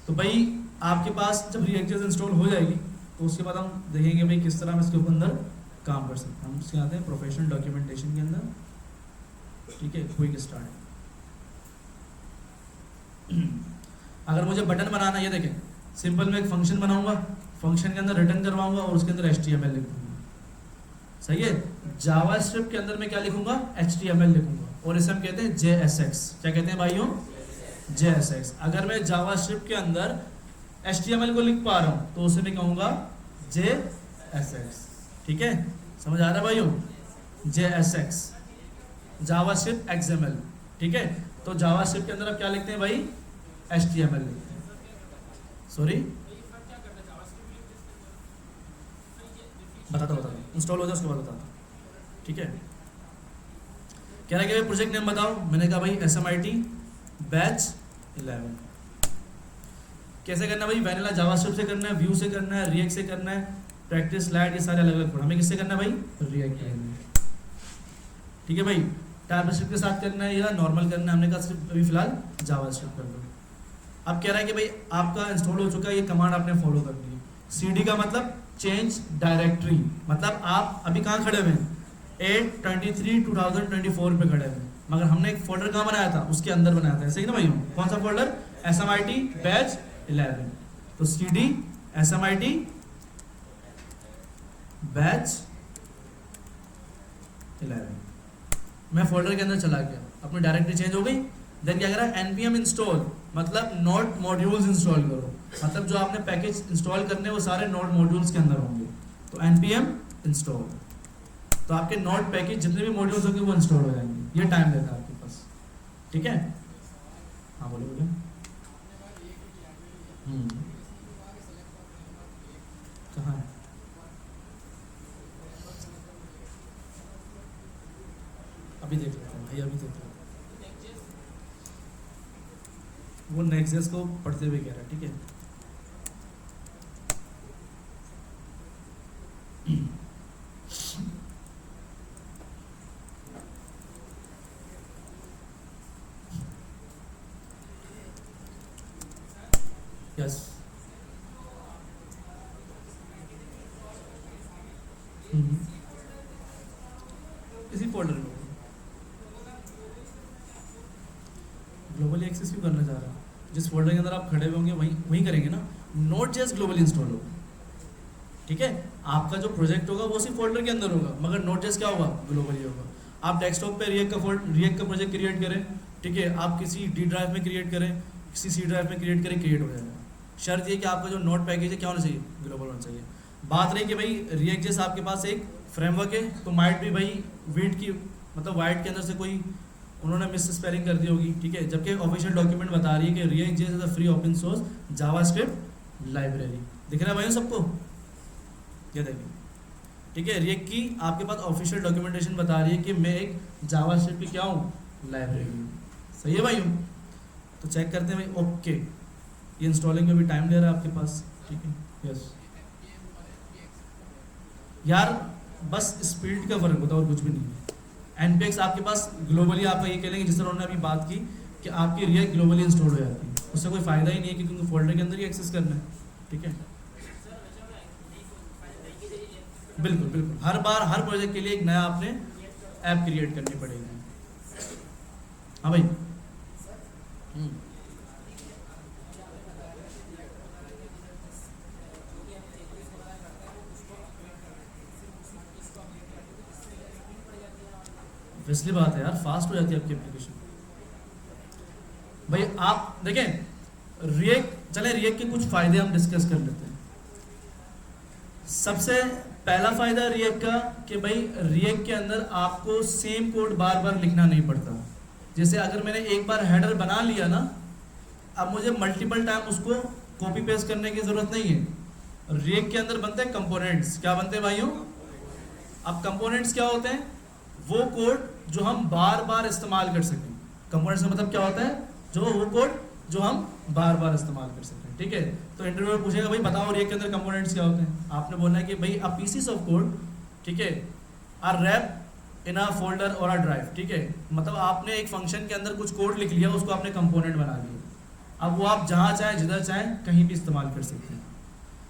तो भाई आपके पास जब React.js इंस्टॉल हो जाएगी तो उसके बाद हम देखेंगे भाई किस तरह हम इसके ऊपर अंदर काम कर सकते हैं। हम इसके आते हैं प्रोफेशनल डॉक्यूमेंटेशन के अंदर, ठीक है, क्विक स्टार्ट। अगर मुझे बटन बनाना, ये देखें, सिंपल मैं एक फंक्शन बनाऊंगा, फंक्शन के अंदर रिटर्न करवाऊंगा और उसके अंदर HTML लिखूंगा, सही है। जावास्क्रिप्ट के अंदर मैं क्या लिखूंगा, HTML लिखूंगा, और इसे हम कहते हैं JSX। क्या कहते हैं भाइयों? JSX। अगर मैं जावास्क्रिप्ट के अंदर HTML को लिख पा रहा हूं तो उसे मैं कहूंगा JSX, ठीक है, समझ आ रहा है भाइयों? JSX, जावास्क्रिप्ट XML, ठीक है। तो जावास्क्रिप्ट के अंदर आप क्या लिखते हैं भाई? HTML लिखते हैं, सॉरी बताता इंस्टॉल हो जाए उसके बाद बताता हूँ, ठीक है। कह रहा है कि भाई प्रोजेक्ट नेम बताओ, मैंने कहा भाई SMIT बैच 11। कैसे करना भाई? वैनिला जावास्क्रिप्ट से करना है, व्यू से करना है, React से करना है, प्रैक्टिस स्लाइड, ये सारे अलग अलग पढ़ा। हमें किससे करना है भाई? React के करना है, ठीक है भाई। टाइपस्क्रिप्ट के साथ करना है या नॉर्मल करना है, हमने कहा सिर्फ अभी फिलहाल जावास्क्रिप्ट कर लो। अब कह रहा है कि भाई आपका इंस्टॉल हो चुका है, ये कमांड आपने फॉलो करनी है। CD का मतलब चेंज डायरेक्टरी, मतलब आप अभी कहाँ खड़े हुए हैं? 8/23/2024 पे खड़े हुए, मगर हमने एक फोल्डर कहाँ बनाया था? उसके अंदर बनाया था, सही ना भाइयों? कौन सा फोल्डर? SMIT batch 11। तो CD SMIT बैच 11, मैं फोल्डर के अंदर चला गया, अपनी डायरेक्टरी चेंज हो गई। देन क्या करा? npm इंस्टॉल, मतलब नोड मॉड्यूल्स इंस्टॉल करो, मतलब जो आपने पैकेज इंस्टॉल करने वो सारे नोड मॉड्यूल्स के अंदर होंगे। तो npm इंस्टॉल, तो आपके नोड पैकेज जितने भी मॉड्यूल्स होंगे वो इंस्टॉल हो जाएंगे। ये टाइम लेता है आपके पास, ठीक है। हाँ बोलो बोलो। कहाँ है? अभी देख लेते हैं भाई, अभी देख लेते हैं। वो Next.js को पढ़ते हुए कह रहा है, ठीक है। यस, इसी फोल्डर में ग्लोबली एक्सेस भी करना चाह रहा हूँ। जिस फोल्डर के अंदर आप खड़े हुए होंगे वहीं करेंगे ना। Node.js ग्लोबली इंस्टॉल होगा, ठीक है। आपका जो प्रोजेक्ट होगा वो उसी फोल्डर के अंदर होगा, मगर Node.js क्या होगा? ग्लोबली होगा। आप डेस्कटॉप पे React का प्रोजेक्ट क्रिएट करें, ठीक है, आप किसी D ड्राइव में क्रिएट करें, किसी C ड्राइव में क्रिएट करें, क्रिएट हो जाएगा। शर्त ये कि आपका जो नोड पैकेज है क्या होना चाहिए? ग्लोबल होना चाहिए। बात रही कि भाई React.js आपके पास एक फ्रेमवर्क है, तो माइट भी भाई वेट की मतलब वाइट के अंदर से कोई उन्होंने मिस स्पेलिंग कर दी होगी, ठीक है, जबकि ऑफिशियल डॉक्यूमेंट बता रही है कि react JS is a free open source JavaScript library. दिख रहा है भाई सबको? ये देखिए, ठीक है, रिएक्ट की आपके पास ऑफिशियल डॉक्यूमेंटेशन बता रही है कि मैं एक जावास्क्रिप्ट की क्या हूँ, लाइब्रेरी हूँ। सही है भाई? तो चेक करते हैं भाई। ओके, ये इंस्टॉलिंग में भी टाइम ले रहा है आपके पास, ठीक है। यस यार, बस स्पीड का फर्क होता है और कुछ भी नहीं है। एनपीएक्स आपके पास ग्लोबली आपका ये कह लेंगे, जिस तरह उन्होंने अभी बात की कि आपकी रिएक्ट ग्लोबली इंस्टॉल हो जाती है, उससे कोई फायदा ही नहीं है क्योंकि उनको फोल्डर के अंदर ही एक्सेस करना है, ठीक है। बिल्कुल बिल्कुल, हर बार हर प्रोजेक्ट के लिए एक नया आपने ऐप क्रिएट करनी पड़ेगी। हाँ भाई। इसलिए बात है यार, फास्ट हो जाती है आपकी एप्लीकेशन। भाई आप देखें रिएक्ट, चले रिएक्ट के कुछ फायदे हम डिस्कस कर लेते हैं। सबसे पहला फायदा रिएक्ट का कि भाई रिएक्ट के अंदर आपको सेम कोड बार बार लिखना नहीं पड़ता। जैसे अगर मैंने एक बार हेडर बना लिया ना, अब मुझे मल्टीपल टाइम उसको कॉपी पेस्ट करने की जरूरत नहीं है। रिएक्ट के अंदर बनते हैं कंपोनेंट्स। क्या बनते हैं भाइयों? अब कंपोनेंट्स क्या होते हैं? वो कोड जो हम बार बार इस्तेमाल कर सकें। कंपोनेंट्स का मतलब क्या होता है? जो वो कोड जो हम बार बार इस्तेमाल कर सकें, ठीक है। तो इंटरव्यू में पूछेगा भाई बताओ रिएक्ट के अंदर कंपोनेंट्स क्या होते हैं। आपने बोलना है कि भाई अ पीसेस ऑफ कोड, ठीक है, or wrap in a folder और अ ड्राइव, ठीक है। मतलब आपने एक फंक्शन के अंदर कुछ कोड लिख लिया, उसको आपने कंपोनेंट बना लिया। अब वो आप जहाँ चाहें जिधर चाहें कहीं भी इस्तेमाल कर सकते हैं।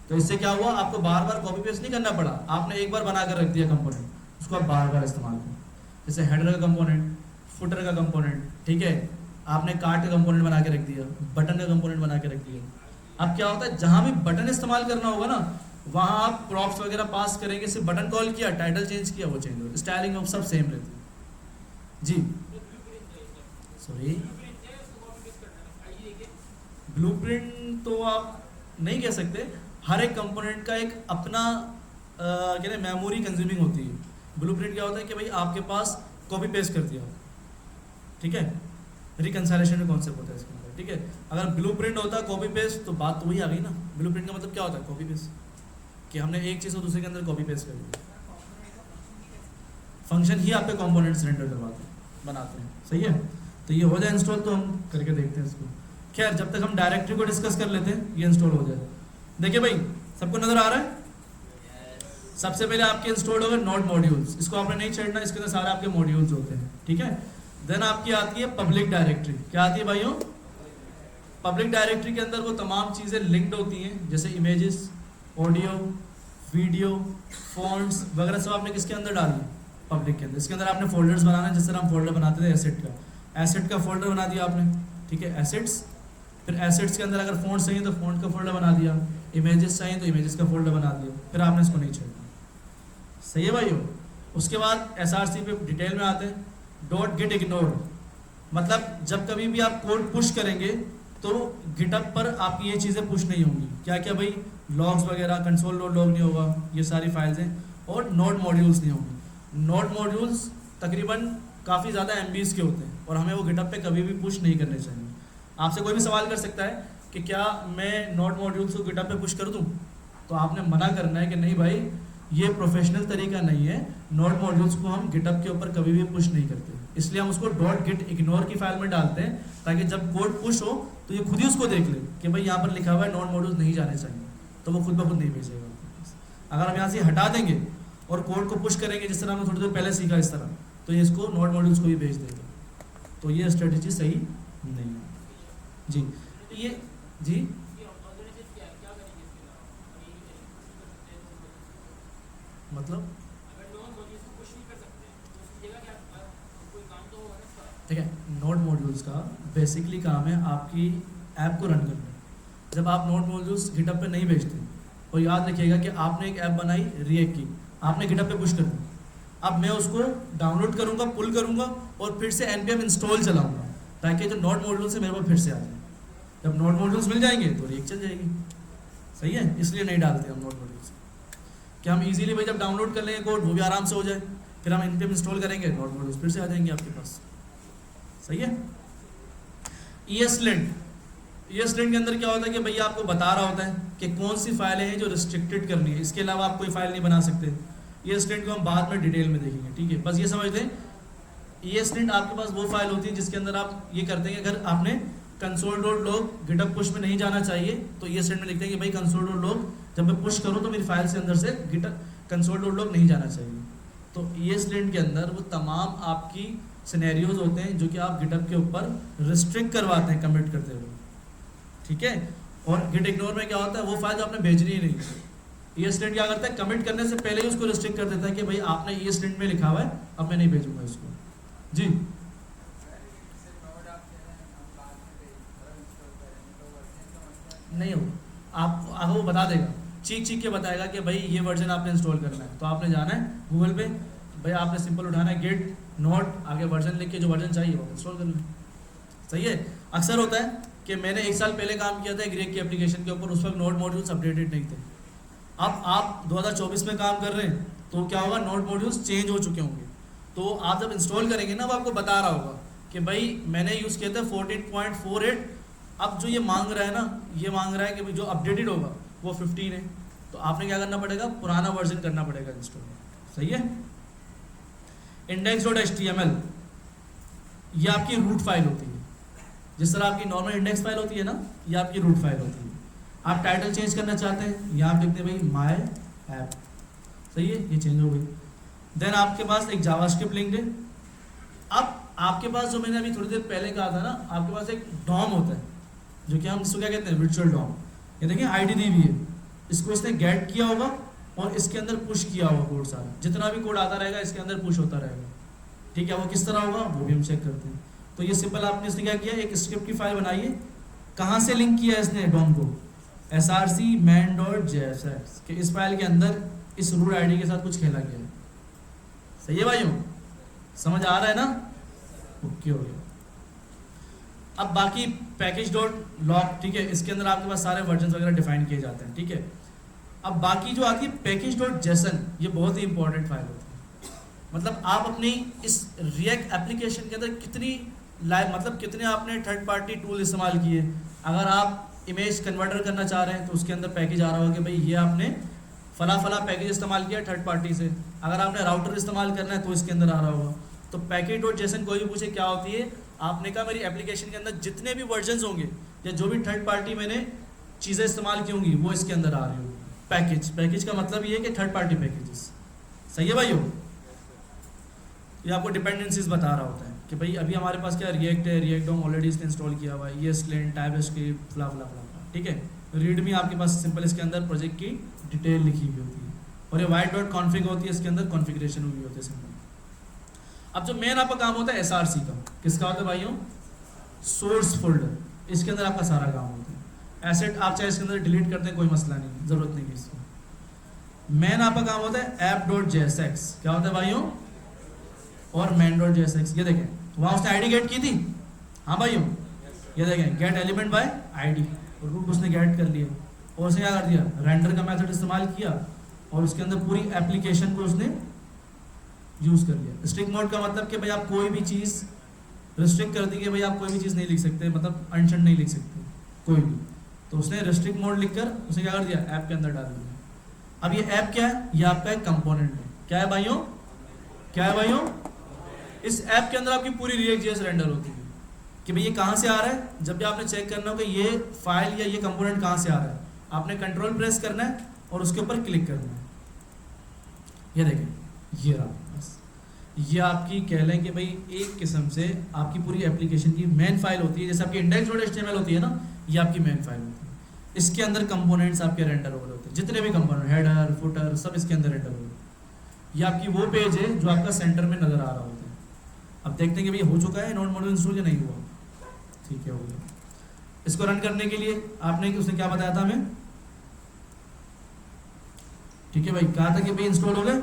तो इससे क्या हुआ, आपको बार बार कॉपी पेस्ट नहीं करना पड़ा। आपने एक बार बना कर रख दिया कंपोनेंट, उसको आप बार बार इस्तेमाल करें। जैसे हेडर का कंपोनेंट, फुटर का कंपोनेंट, ठीक है, आपने कार्ट का कंपोनेंट बना के रख दिया, बटन का कंपोनेंट बना के रख दिया। अब क्या होता है, जहां भी बटन इस्तेमाल करना होगा ना, वहां आप प्रॉप्स वगैरह पास करेंगे। सिर्फ बटन कॉल किया, टाइटल चेंज किया, वो चेंज हो, स्टाइलिंग ऑफ सब सेम रहती है जी। सॉरी, ब्लूप्रिंट तो आप नहीं कह सकते। हर एक कंपोनेंट का एक अपना क्या मेमोरी कंज्यूमिंग होती है। ब्लूप्रिंट क्या होता है कि भाई आपके पास कॉपी पेस्ट कर दिया, ठीक है, रिकंसाइलेशन का कॉन्सेप्ट होता है इसके अंदर, ठीक है। अगर ब्लूप्रिंट होता कॉपी पेस्ट तो बात तो वही आ गई ना। ब्लूप्रिंट का मतलब क्या होता है? कॉपी पेस्ट, कि हमने एक चीज़ को दूसरे के अंदर कॉपी पेस्ट कर दिया। फंक्शन ही आपके कंपोनेंट्स रेंडर करवाते हैं, बनाते हैं, सही है। तो ये हो जाए इंस्टॉल, तो हम करके देखते हैं इसको। खैर, जब तक हम डायरेक्टरी को डिस्कस कर लेते हैं, ये इंस्टॉल हो जाए। देखिए भाई, सबको नजर आ रहा है? सबसे पहले आपके इंस्टॉल हो गए नोड मॉड्यूल्स। इसको आपने नहीं छेड़ना, इसके अंदर सारे आपके मॉड्यूल्स होते हैं, ठीक है। देन आपकी आती है पब्लिक डायरेक्टरी। क्या आती है भाइयों? पब्लिक डायरेक्टरी के अंदर वो तमाम चीज़ें लिंक्ड होती हैं, जैसे इमेजेस, ऑडियो, वीडियो, फॉन्ट्स वगैरह सब आपने किसके अंदर डालनी? पब्लिक के अंदर। इसके अंदर आपने फोल्डर्स बनाना है, जिस तरह हम फोल्डर बनाते थे एसेट का फोल्डर बना दिया आपने, ठीक है, एसेट्स। फिर एसेट्स के अंदर अगर फॉन्ट्स चाहिए तो फॉन्ट का फोल्डर बना दिया, इमेजेस चाहिए तो इमेजेस का फोल्डर बना दिया। फिर आपने इसको नहीं छेड़ना, सही है भाइयों। उसके बाद एसआरसी पे डिटेल में आते हैं। डॉट गेट इग्नोर्ड, मतलब जब कभी भी आप कोड पुश करेंगे तो गिटअप पर आपकी ये चीज़ें पुश नहीं होंगी। क्या क्या भाई? लॉग्स वगैरह, कंसोल लॉग नहीं होगा, ये सारी फाइल्स हैं। और नोड मॉड्यूल्स नहीं होंगे। नोड मॉड्यूल्स तकरीबन काफ़ी ज़्यादा MBs के होते हैं और हमें वो गिटअप पे कभी भी पुश नहीं करने चाहिए। आपसे कोई भी सवाल कर सकता है कि क्या मैं नोड मॉड्यूल्स को गिटअप पे पुश कर दूँ, तो आपने मना करना है कि नहीं भाई, ये प्रोफेशनल तरीका नहीं है। नोड मॉड्यूल्स को हम गिटअप के ऊपर कभी भी पुश नहीं करते, इसलिए हम उसको डॉट गेट इग्नोर की फाइल में डालते हैं, ताकि जब कोड पुश हो तो ये खुद ही उसको देख ले कि भाई यहाँ पर लिखा हुआ है नोड मॉड्यूल्स नहीं जाने चाहिए, तो वो खुद ब खुद नहीं भेजेगा। अगर हम यहाँ से हटा देंगे और कोड को पुश करेंगे, जिस तरह हमने थोड़ी देर पहले सीखा इस तरह, तो ये इसको नोड मॉड्यूल्स को भी भेज देगा। तो ये स्ट्रेटेजी सही नहीं है जी। ये जी मतलब ठीक है, नोड मॉड्यूल्स का बेसिकली काम है आपकी ऐप को रन करना। जब आप नोड मॉड्यूल्स गिटअप पे नहीं भेजते, और याद रखिएगा कि आपने एक ऐप बनाई रिएक्ट की, आपने गिटअप पे पुश कर दी, अब मैं उसको डाउनलोड करूँगा, पुल करूँगा और फिर से npm इंस्टॉल चलाऊँगा, ताकि जो नोड मॉड्यूल्स है मेरे पास फिर से आ जाए। जब नोड मॉड्यूल्स मिल जाएंगे तो रिएक्ट चल जाएगी, सही है। इसलिए नहीं डालते हम नोड मॉड्यूल्स, कि हम इजीली भाई जब डाउनलोड कर लेंगे कोड वो भी आराम से हो जाए, फिर हम npm इंस्टॉल करेंगे, नोड मॉड्यूल्स फिर से आ जाएंगे आपके पास। सही है। ESLint के अंदर क्या होता है कि भैया आपको बता रहा होता है कि कौन सी फाइलें हैं जो रिस्ट्रिक्टेड करनी है, इसके अलावा आप कोई फाइल नहीं बना सकते। ESLint को हम बाद में डिटेल में देखेंगे, ठीक है। बस ये समझते हैं ESLint आपके पास वो फाइल होती है जिसके अंदर आप ये करते हैं कि अगर आपने console.log गिटहब पुश में नहीं जाना चाहिए तो ESLint में लिखते हैं कि भाई console.log जब मैं पुश करूँ तो मेरी फाइल से अंदर से console.log नहीं जाना चाहिए। तो ESLint के अंदर वो तमाम आपकी सिनेरियोज होते हैं जो कि आप गिटहब के ऊपर रिस्ट्रिक्ट करवाते हैं कमिट करते हुए, ठीक है। और गिट इग्नोर में क्या होता है, वो फाइल जो आपने भेजनी ही नहीं। ESLint क्या करता है, कमिट करने से पहले ही उसको रिस्ट्रिक्ट कर देता है कि भाई आपने ESLint में लिखा हुआ है, अब मैं नहीं भेजूंगा इसको। जी नहीं हो, आपको वो बता देगा, चीख के बताएगा कि भाई ये वर्जन आपने इंस्टॉल करना है, तो आपने जाना है गूगल पे, भाई आपने सिंपल उठाना है गिट नोट आगे वर्जन लिख के जो वर्जन चाहिए वो इंस्टॉल कर लें। सही है। अक्सर होता है कि मैंने 1 साल पहले काम किया था एक रिएक्ट की एप्लीकेशन के ऊपर, उस वक्त नोड मॉड्यूल्स अपडेटेड नहीं थे। अब आप 2024 में काम कर रहे हैं तो क्या होगा, नोड मॉड्यूल्स चेंज हो चुके होंगे। तो आप जब इंस्टॉल करेंगे ना वो आपको बता रहा होगा कि भाई मैंने यूज़ किया था 14.48, अब जो ये मांग रहा है ना, ये मांग रहा है कि भाई जो अपडेटेड होगा वो 15 है, तो आपने क्या करना पड़ेगा, पुराना वर्जन करना पड़ेगा इंस्टॉल। सही है। index.html ये आपकी रूट फाइल होती है, जिस तरह आपकी नॉर्मल इंडेक्स फाइल होती है ना, ये आपकी रूट फाइल होती है। आप टाइटल चेंज करना चाहते हैं, यहाँ आप लिखते हैं भाई माय ऐप, सही है, ये चेंज हो गई। देन आपके पास एक जावास्क्रिप्ट लिंक है। अब आपके पास जो मैंने अभी थोड़ी देर पहले कहा था ना, आपके पास एक डॉम होता है जो कि हम इसको क्या कहते हैं, वर्चुअल डॉम। ये देखिए आईडी दी हुई है, इसको इसने गेट किया होगा और इसके अंदर पुश किया होगा कोड सारा, जितना भी कोड आता रहेगा इसके अंदर पुश होता रहेगा, ठीक है। वो किस तरह होगा वो भी हम चेक करते हैं। तो ये सिंपल आपने इसने क्या किया, एक स्क्रिप्ट की फाइल बनाई है, कहाँ से लिंक किया है इसने डॉम को, src main.jsx के इस फाइल के अंदर इस रूट आईडी के साथ कुछ खेला गया है। सही है भाइयों, समझ आ रहा है ना, ओके हो गया। अब बाकी पैकेज.log, ठीक है, इसके अंदर आपके पास सारे वर्जन वगैरह डिफाइन किए जाते हैं, ठीक है। अब बाकी जो आती है पैकेज.json, ये बहुत ही इंपॉर्टेंट फाइल होती है। मतलब आप अपनी इस रिएक्ट एप्लीकेशन के अंदर कितनी मतलब कितने आपने थर्ड पार्टी टूल इस्तेमाल किए। अगर आप इमेज कन्वर्टर करना चाह रहे हैं तो उसके अंदर पैकेज आ रहा होगा कि भाई ये आपने फला पैकेज इस्तेमाल किया थर्ड पार्टी से। अगर आपने राउटर इस्तेमाल करना है तो इसके अंदर आ रहा होगा। तो पैकेज.json कोई भी पूछे क्या होती है, आपने कहा मेरी एप्लीकेशन के अंदर जितने भी वर्जन्स होंगे या जो भी थर्ड पार्टी मैंने चीज़ें इस्तेमाल की होंगी वो इसके अंदर आ रही होगी। पैकेज का मतलब ये है कि थर्ड पार्टी पैकेजेस। सही है भाइयों, ये आपको डिपेंडेंसीज बता रहा होता है कि भाई अभी हमारे पास क्या रिएक्ट है, रिएक्ट डॉम ऑलरेडी इसने इंस्टॉल किया हुआ है, ESLint, टाइपस्क्रिप्ट, फ्ला, ठीक है। रीडमी आपके पास सिंपल इसके अंदर प्रोजेक्ट की डिटेल लिखी हुई होती है और ये white.config होती है, इसके अंदर कॉन्फ़िगरेशन हुई होती है सिंपल। अब जो मेन आपका काम होता है SRC का, किसका होता है भाइयों, सोर्स फोल्डर, इसके अंदर आपका सारा काम होता है। एसेट आप चाहे इसके अंदर डिलीट करते हैं, कोई मसला नहीं, ज़रूरत नहीं है इसकी। मेन आपका काम होता है app.jsx, क्या होता है भाइयों, और main.jsx। ये देखें वहाँ उसने आईडी गेट की थी, हाँ भाइयों, ये देखें get element by ID, root उसने गेट कर लिया और उसने क्या कर दिया, रेंडर का मेथड इस्तेमाल किया और उसके अंदर पूरी एप्लीकेशन को उसने यूज़ कर लिया। स्ट्रिक्ट मोड का मतलब कि भाई आप कोई भी चीज़ रिस्ट्रिक्ट कर दी कि भाई आप कोई भी चीज़ नहीं लिख सकते, मतलब अनशन नहीं लिख सकते कोई भी, तो उसने रिस्ट्रिक्ट मोड लिखकर उसने क्या कर दिया, ऐप के अंदर डाल दिया। अब ये ऐप क्या है, ये आपका एक कंपोनेंट है। क्या है भाइयों, क्या है भाइयों, इस ऐप के अंदर आपकी पूरी React.js रेंडर होती है कि भाई ये कहाँ से आ रहा है। जब भी आपने चेक करना हो कि ये फाइल या ये कंपोनेंट कहाँ से आ रहा है, आपने कंट्रोल प्रेस करना है और उसके ऊपर क्लिक करना है। ये देखें, ये रहा, बस ये आपकी कह लें कि भाई एक किस्म से आपकी पूरी एप्लीकेशन की मेन फाइल होती है। जैसे आपकी index.html होती है ना, ये आपकी मेन फाइल होती है। इसके अंदर कंपोनेंट्स आपके रेंडर हो रहे होते हैं, जितने भी कंपोनेंट, हेडर, फुटर, सब इसके अंदर रेंडर हो रहे हैं। ये आपकी वो पेज है जो आपका सेंटर में नज़र आ रहा होता है। अब देखते हैं कि भाई हो चुका है नोड मॉड्यूल इंस्टॉल या नहीं हुआ, ठीक है, हो गया। इसको रन करने के लिए आपने उसने क्या बताया था हमें, ठीक है भाई, कहा था कि भाई इंस्टॉल हो गया,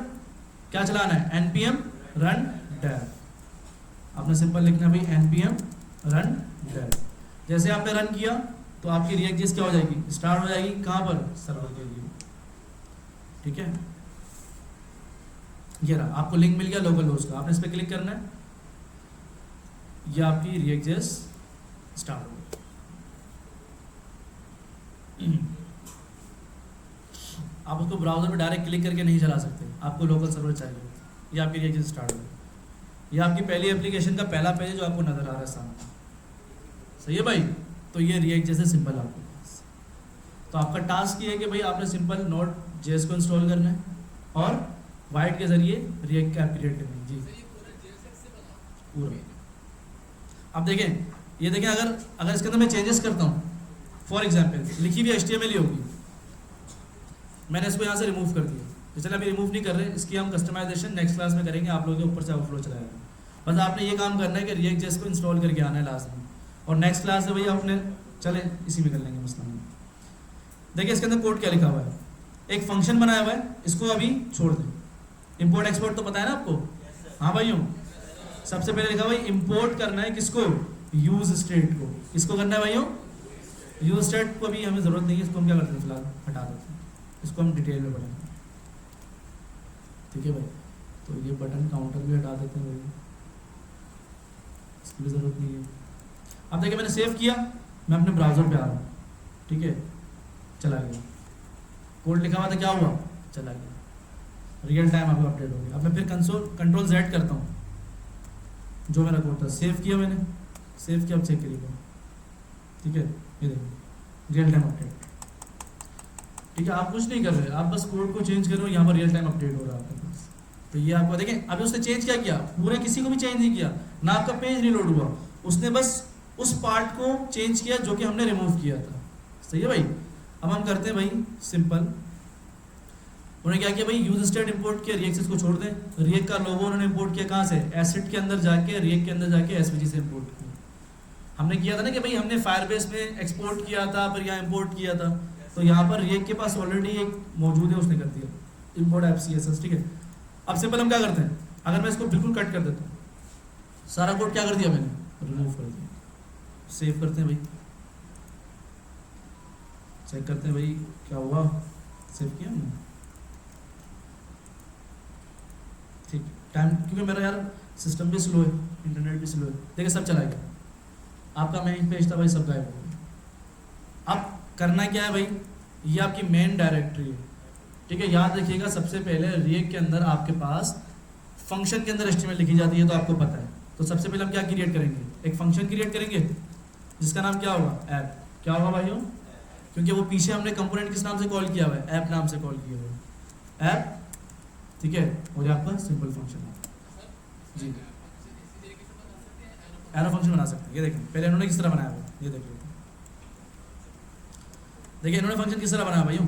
क्या चलाना है, npm run dev। आपने सिंपल लिखना है भाई npm run dev। जैसे आपने रन किया तो आपकी React.js क्या हो जाएगी, स्टार्ट हो जाएगी, कहाँ पर, सर्वर के लिए, ठीक है। ये रहा, आपको लिंक मिल गया लोकल होस्ट का, आपने इस पर क्लिक करना है। ये आपकी React.js स्टार्ट हो गई। आप उसको ब्राउजर में डायरेक्ट क्लिक करके नहीं चला सकते, आपको लोकल सर्वर चाहिए। ये आपकी React.js स्टार्ट हो गई। ये आपकी पहली एप्लीकेशन का पहला पेज है जो आपको नज़र आ रहा है सामने, सही है भाई। तो ये React.js है सिंपल आपके पास। तो आपका टास्क ये है कि भाई आपने सिंपल Node.js को इंस्टॉल करना है और वाइट के जरिए React का ऐप क्रिएट करनी है जी सर ये पूरा JSX से बना पूरा। अब देखें, ये देखें, अगर इसके अंदर मैं चेंजेस करता हूँ, फॉर एग्जांपल लिखी हुई HTML ही होगी, मैंने इसको यहाँ से रिमूव कर दिया, तो चलिए अभी रिमूव नहीं कर रहे, इसकी हम कस्टमाइजेशन नेक्स्ट क्लास में करेंगे, आप लोगों के ऊपर से आउटफ्लो चलाएगा। बस आपने ये काम करना है कि React.js को इंस्टॉल करके आना है लास्ट में, और नेक्स्ट क्लास में भैया आपने चले इसी में कर लेंगे मसला नहीं। देखिए इसके अंदर कोड क्या लिखा हुआ है, एक फंक्शन बनाया हुआ है, इसको अभी छोड़ दें। इम्पोर्ट एक्सपोर्ट तो पता है ना आपको? हाँ भाइयों, सबसे पहले लिखा हुआ है इम्पोर्ट करना है किसको? यूज स्टेट को। किसको करना है भाइयों? यूज स्टेट को अभी हमें ज़रूरत नहीं है, इसको हम क्या करते हैं फिलहाल हटा देते हैं, इसको हम डिटेल में पढ़ेंगे, ठीक है भाई। तो ये बटन काउंटर भी हटा देते हैं भाई, इसकी भी ज़रूरत नहीं है। अब देखिए मैंने सेव किया, मैं अपने ब्राउज़र पे आ रहा हूँ, ठीक है, चला गया, कोड लिखा हुआ था क्या हुआ? चला गया, रियल टाइम आपको अपडेट हो गया। अब मैं फिर कंट्रोल Z करता हूँ, जो मेरा कोड था सेव किया मैंने, सेव किया, अब चेक करिएगा, ठीक है, ये देखिए रियल टाइम अपडेट, ठीक है। आप कुछ नहीं कर रहे, आप बस कोड को चेंज कर रहे हो, यहाँ पर रियल टाइम अपडेट हो रहा है आपके पास। तो ये आपको देखें, अभी उसने चेंज क्या किया, पूरे किसी को भी चेंज नहीं किया ना, आपका पेज नहीं लोड हुआ, उसने बस उस पार्ट को चेंज किया जो कि हमने रिमूव किया था, सही है भाई। अब हम करते हैं भाई सिंपल, उन्होंने क्या किया भाई, यूज स्टेट इंपोर्ट किया, React को छोड़ दें, React का लोगो उन्होंने इंपोर्ट किया कहाँ से? एसेट के अंदर जाके, React के अंदर जाके SVG से इंपोर्ट किया। हमने किया था ना कि भाई हमने फायरबेस में एक्सपोर्ट किया था, फिर यहाँ इंपोर्ट किया था, तो यहाँ पर React के पास ऑलरेडी एक मौजूद है, उसने कर दिया इंपोर्ट ऐप CSS, ठीक है। अब सिंपल हम क्या करते हैं, अगर मैं इसको बिल्कुल कट कर देता हूँ, सारा कोड क्या कर दिया मैंने? रिमूव कर दिया। सेव करते हैं भाई, चेक करते हैं भाई क्या हुआ, सेव किया हमने, ठीक। टाइम क्योंकि मेरा यार सिस्टम भी स्लो है, इंटरनेट भी स्लो है, देखिए सब चला गया, आपका मेन पेज था भाई, सब गायब हो गया। अब करना क्या है भाई, ये आपकी मेन डायरेक्टरी है, ठीक है। याद रखिएगा सबसे पहले React के अंदर आपके पास फंक्शन के अंदर HTML लिखी जाती है, तो आपको पता है। तो सबसे पहले हम क्या क्रिएट करेंगे, एक फंक्शन क्रिएट करेंगे जिसका नाम क्या होगा? ऐप। क्या होगा भाइयों? क्योंकि वो पीछे हमने कंपोनेंट किस नाम से कॉल किया हुआ है? ऐप नाम से कॉल किया हुआ है, ऐप, ठीक है। और ये आपका सिंपल फंक्शन है जी, एरो फंक्शन बना सकते हैं। ये देखें पहले इन्होंने किस तरह बनाया हुआ, ये देखिए, देखिए इन्होंने फंक्शन किस तरह बनाया भाइयों,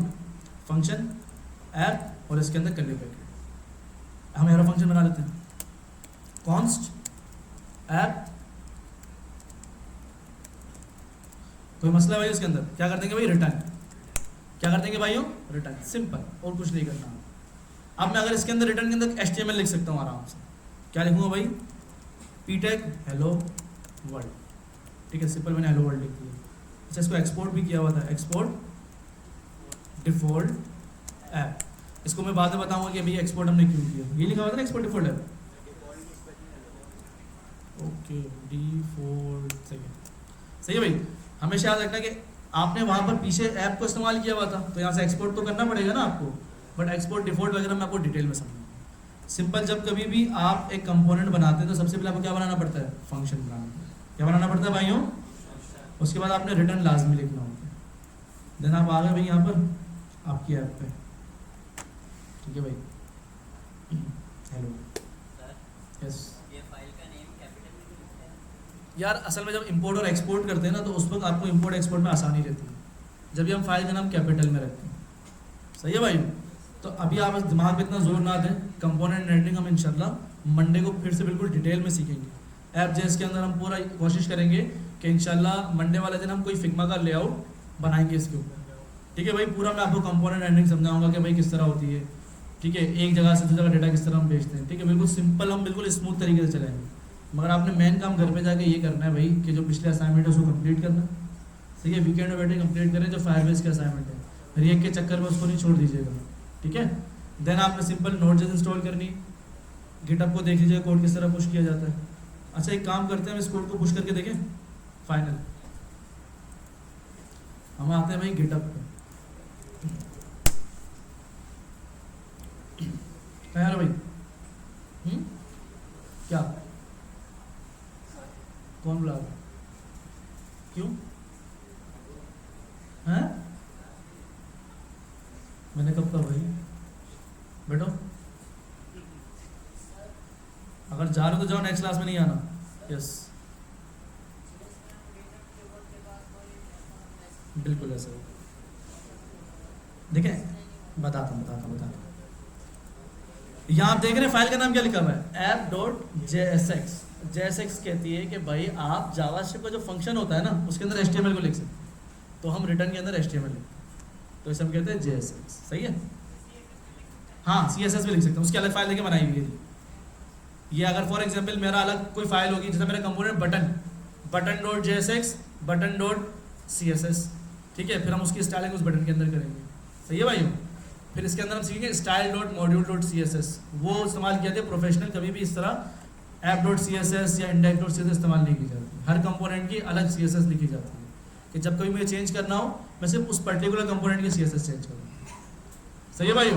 फंक्शन ऐप और इसके अंदर कर्ली ब्रैकेट। हम एरो फंक्शन बना लेते हैं, कॉन्स्ट ऐप, कोई मसला है भाई उसके अंदर, क्या कर देंगे भाई? रिटर्न। क्या कर देंगे भाइयों? रिटर्न, सिंपल, और कुछ नहीं करना। अब मैं अगर इसके अंदर रिटर्न के अंदर HTML लिख सकता हूँ आराम से, क्या लिखूंगा भाई? ptag हेलो वर्ल्ड, ठीक है, सिंपल मैंने हेलो वर्ल्ड लिख दिया। अच्छा, इसको एक्सपोर्ट भी किया हुआ था, एक्सपोर्ट डिफॉल्ट ऐप। इसको मैं बाद में बताऊंगा कि अभी एक्सपोर्ट हमने क्यों किया। ये लिखा हुआ था ना export default app, okay, default, सही है भाई। हमेशा याद रखना कि आपने वहाँ पर पीछे ऐप को इस्तेमाल किया हुआ था, तो यहाँ से एक्सपोर्ट तो करना पड़ेगा ना आपको, बट एक्सपोर्ट डिफॉल्ट वगैरह मैं आपको डिटेल में समझाऊंगा। सिंपल, जब कभी भी आप एक कंपोनेंट बनाते हैं तो सबसे पहले आपको क्या बनाना पड़ता है? फंक्शन बनाना पड़ता है। क्या बनाना पड़ता है भाइयों? उसके बाद आपने रिटर्न लाजमी लिखना होता है। देन आप आ गए भाई यहाँ पर आपकी ऐप पे, ठीक है भाई, हेलो, यस। यार असल में जब इंपोर्ट और एक्सपोर्ट करते हैं ना, तो उस वक्त आपको इंपोर्ट एक्सपोर्ट में आसानी रहती है, जब भी हम फाइल का नाम कैपिटल में रखते हैं, सही है भाई। तो अभी आप बस दिमाग में इतना जोर ना दें, कंपोनेंट रेंडरिंग हम इंशाल्लाह मंडे को फिर से बिल्कुल डिटेल में सीखेंगे। ऐप जेस के अंदर हम पूरा कोशिश करेंगे कि इंशाल्लाह मंडे वाले दिन हम कोई फिग्मा का लेआउट बनाएंगे इसके ऊपर, ठीक है भाई। पूरा मैं आपको कंपोनेंट रेंडरिंग समझाऊंगा कि भाई किस तरह होती है, ठीक है, एक जगह से दूसरी जगह डेटा किस तरह हम भेजते हैं, ठीक है, बिल्कुल सिंपल, हम बिल्कुल स्मूथ तरीके से चलेंगे। मगर आपने मेन काम घर पे जाके ये करना है भाई कि जो पिछले असाइनमेंट है उसको कंप्लीट करना, ठीक है। वीकेंड में बैठे कंप्लीट करें जो फायरबेस के असाइनमेंट है, React के चक्कर में उसको नहीं छोड़ दीजिएगा, ठीक है। देन आपने सिंपल Node.js इंस्टॉल करनी, गिटहब को देख लीजिए कोड किस तरह पुश किया जाता है, अच्छा एक काम करते हैं, हम इस कोड को पुश करके देखें फाइनल। हम आते हैं भाई गिटअप पे। क्या यार भाई क्या कौन बुला रहा है? क्यों हैं? मैंने कब कहा भाई बैठो, अगर जा रहे हो तो जाओ, नेक्स्ट क्लास में नहीं आना। यस बिल्कुल ऐसा देखें, बताता हूँ। यहाँ आप देख रहे हैं फाइल का नाम क्या लिखा हुआ है, app.jsx। JSX कहती है कि भाई आप जावास्क्रिप्ट का जो फंक्शन होता है ना उसके अंदर HTML को लिख सकते हैं, तो हम रिटर्न के अंदर HTML लिखते हैं, तो इसे हम कहते हैं JSX। सही है, हाँ CSS भी लिख सकते हैं, उसकी अलग फाइल लेके बनाई हुई है। ये अगर फॉर एग्जांपल मेरा अलग कोई फाइल होगी, जैसे मेरा कंपोनेंट button.jsx button.css, ठीक है, फिर हम उसकी स्टाइलिंग उस बटन के अंदर करेंगे। सही है भाई, फिर इसके अंदर हम सीखेंगे style.module.css, वो इस्तेमाल किया जाता है प्रोफेशनल, कभी भी इस तरह app.css या index.css इस्तेमाल नहीं की जाती। हर कंपोनेंट की अलग CSS लिखी जाती है कि जब कभी मुझे चेंज करना हो मैं सिर्फ उस पर्टिकुलर कंपोनेंट की CSS चेंज करूँगा। सही है भाई,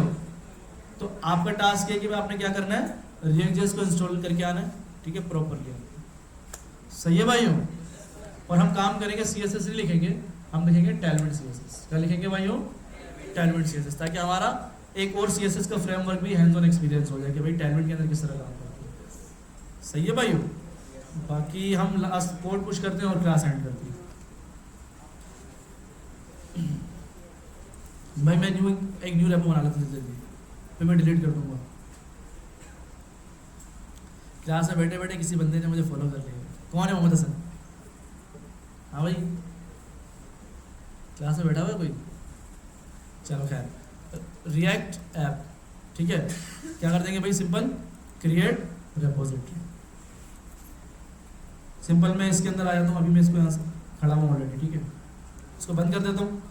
तो आपका टास्क है कि भाई आपने क्या करना है, React.js को इंस्टॉल करके आना है, ठीक है, प्रॉपरली। सही है भाइयों, और हम काम करेंगे CSS नहीं लिखेंगे, हम लिखेंगे Tailwind CSS। क्या लिखेंगे भाइयों, Tailwind CSS, ताकि हमारा एक और CSS का फ्रेमवर्क भी हैंड्स ऑन एक्सपीरियंस हो जाए कि भाई Tailwind के अंदर किस तरह काम करते हैं। सही है भाइयों, बाकी हम लास्ट कोड पुश करते हैं और क्लास एंड करते हैं। भाई मैं एक न्यू रेपो बना लेता हूँ जल्दी, फिर मैं डिलीट कर दूंगा। क्लास में बैठे बैठे किसी बंदे ने मुझे फॉलो कर लिया। कौन है? मोहम्मद हसन। हाँ भाई, क्लास में बैठा हुआ है कोई? चलो खैर, रिएक्ट ऐप, ठीक है, क्या कर देंगे भाई, सिंपल क्रिएट रेपोजिटरी। सिंपल मैं इसके अंदर आ जाता हूँ, अभी मैं इसको यहाँ से खड़ा हुआ ऑलरेडी, ठीक है, इसको बंद कर देता हूँ,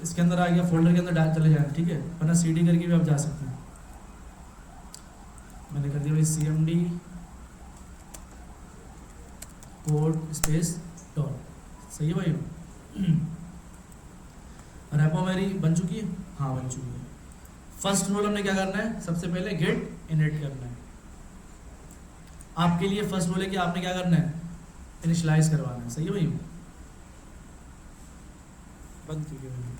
इसके अंदर आ गया, फोल्डर के अंदर डाल चले जाए, ठीक है, वरना CD करके भी आप जा सकते हैं। मैंने कर दिया भाई CMD कोड स्पेस डॉट। सही है भाई, रेपो मेरी बन चुकी है, हाँ बन चुकी है। फर्स्ट रूल हमने क्या करना है, सबसे पहले गेट इनिट करना है। आपके लिए फर्स्ट रूल है कि आपने क्या करना है, इनिशियलाइज करवाना है। सही है भाई, बंद कीजिए भाई,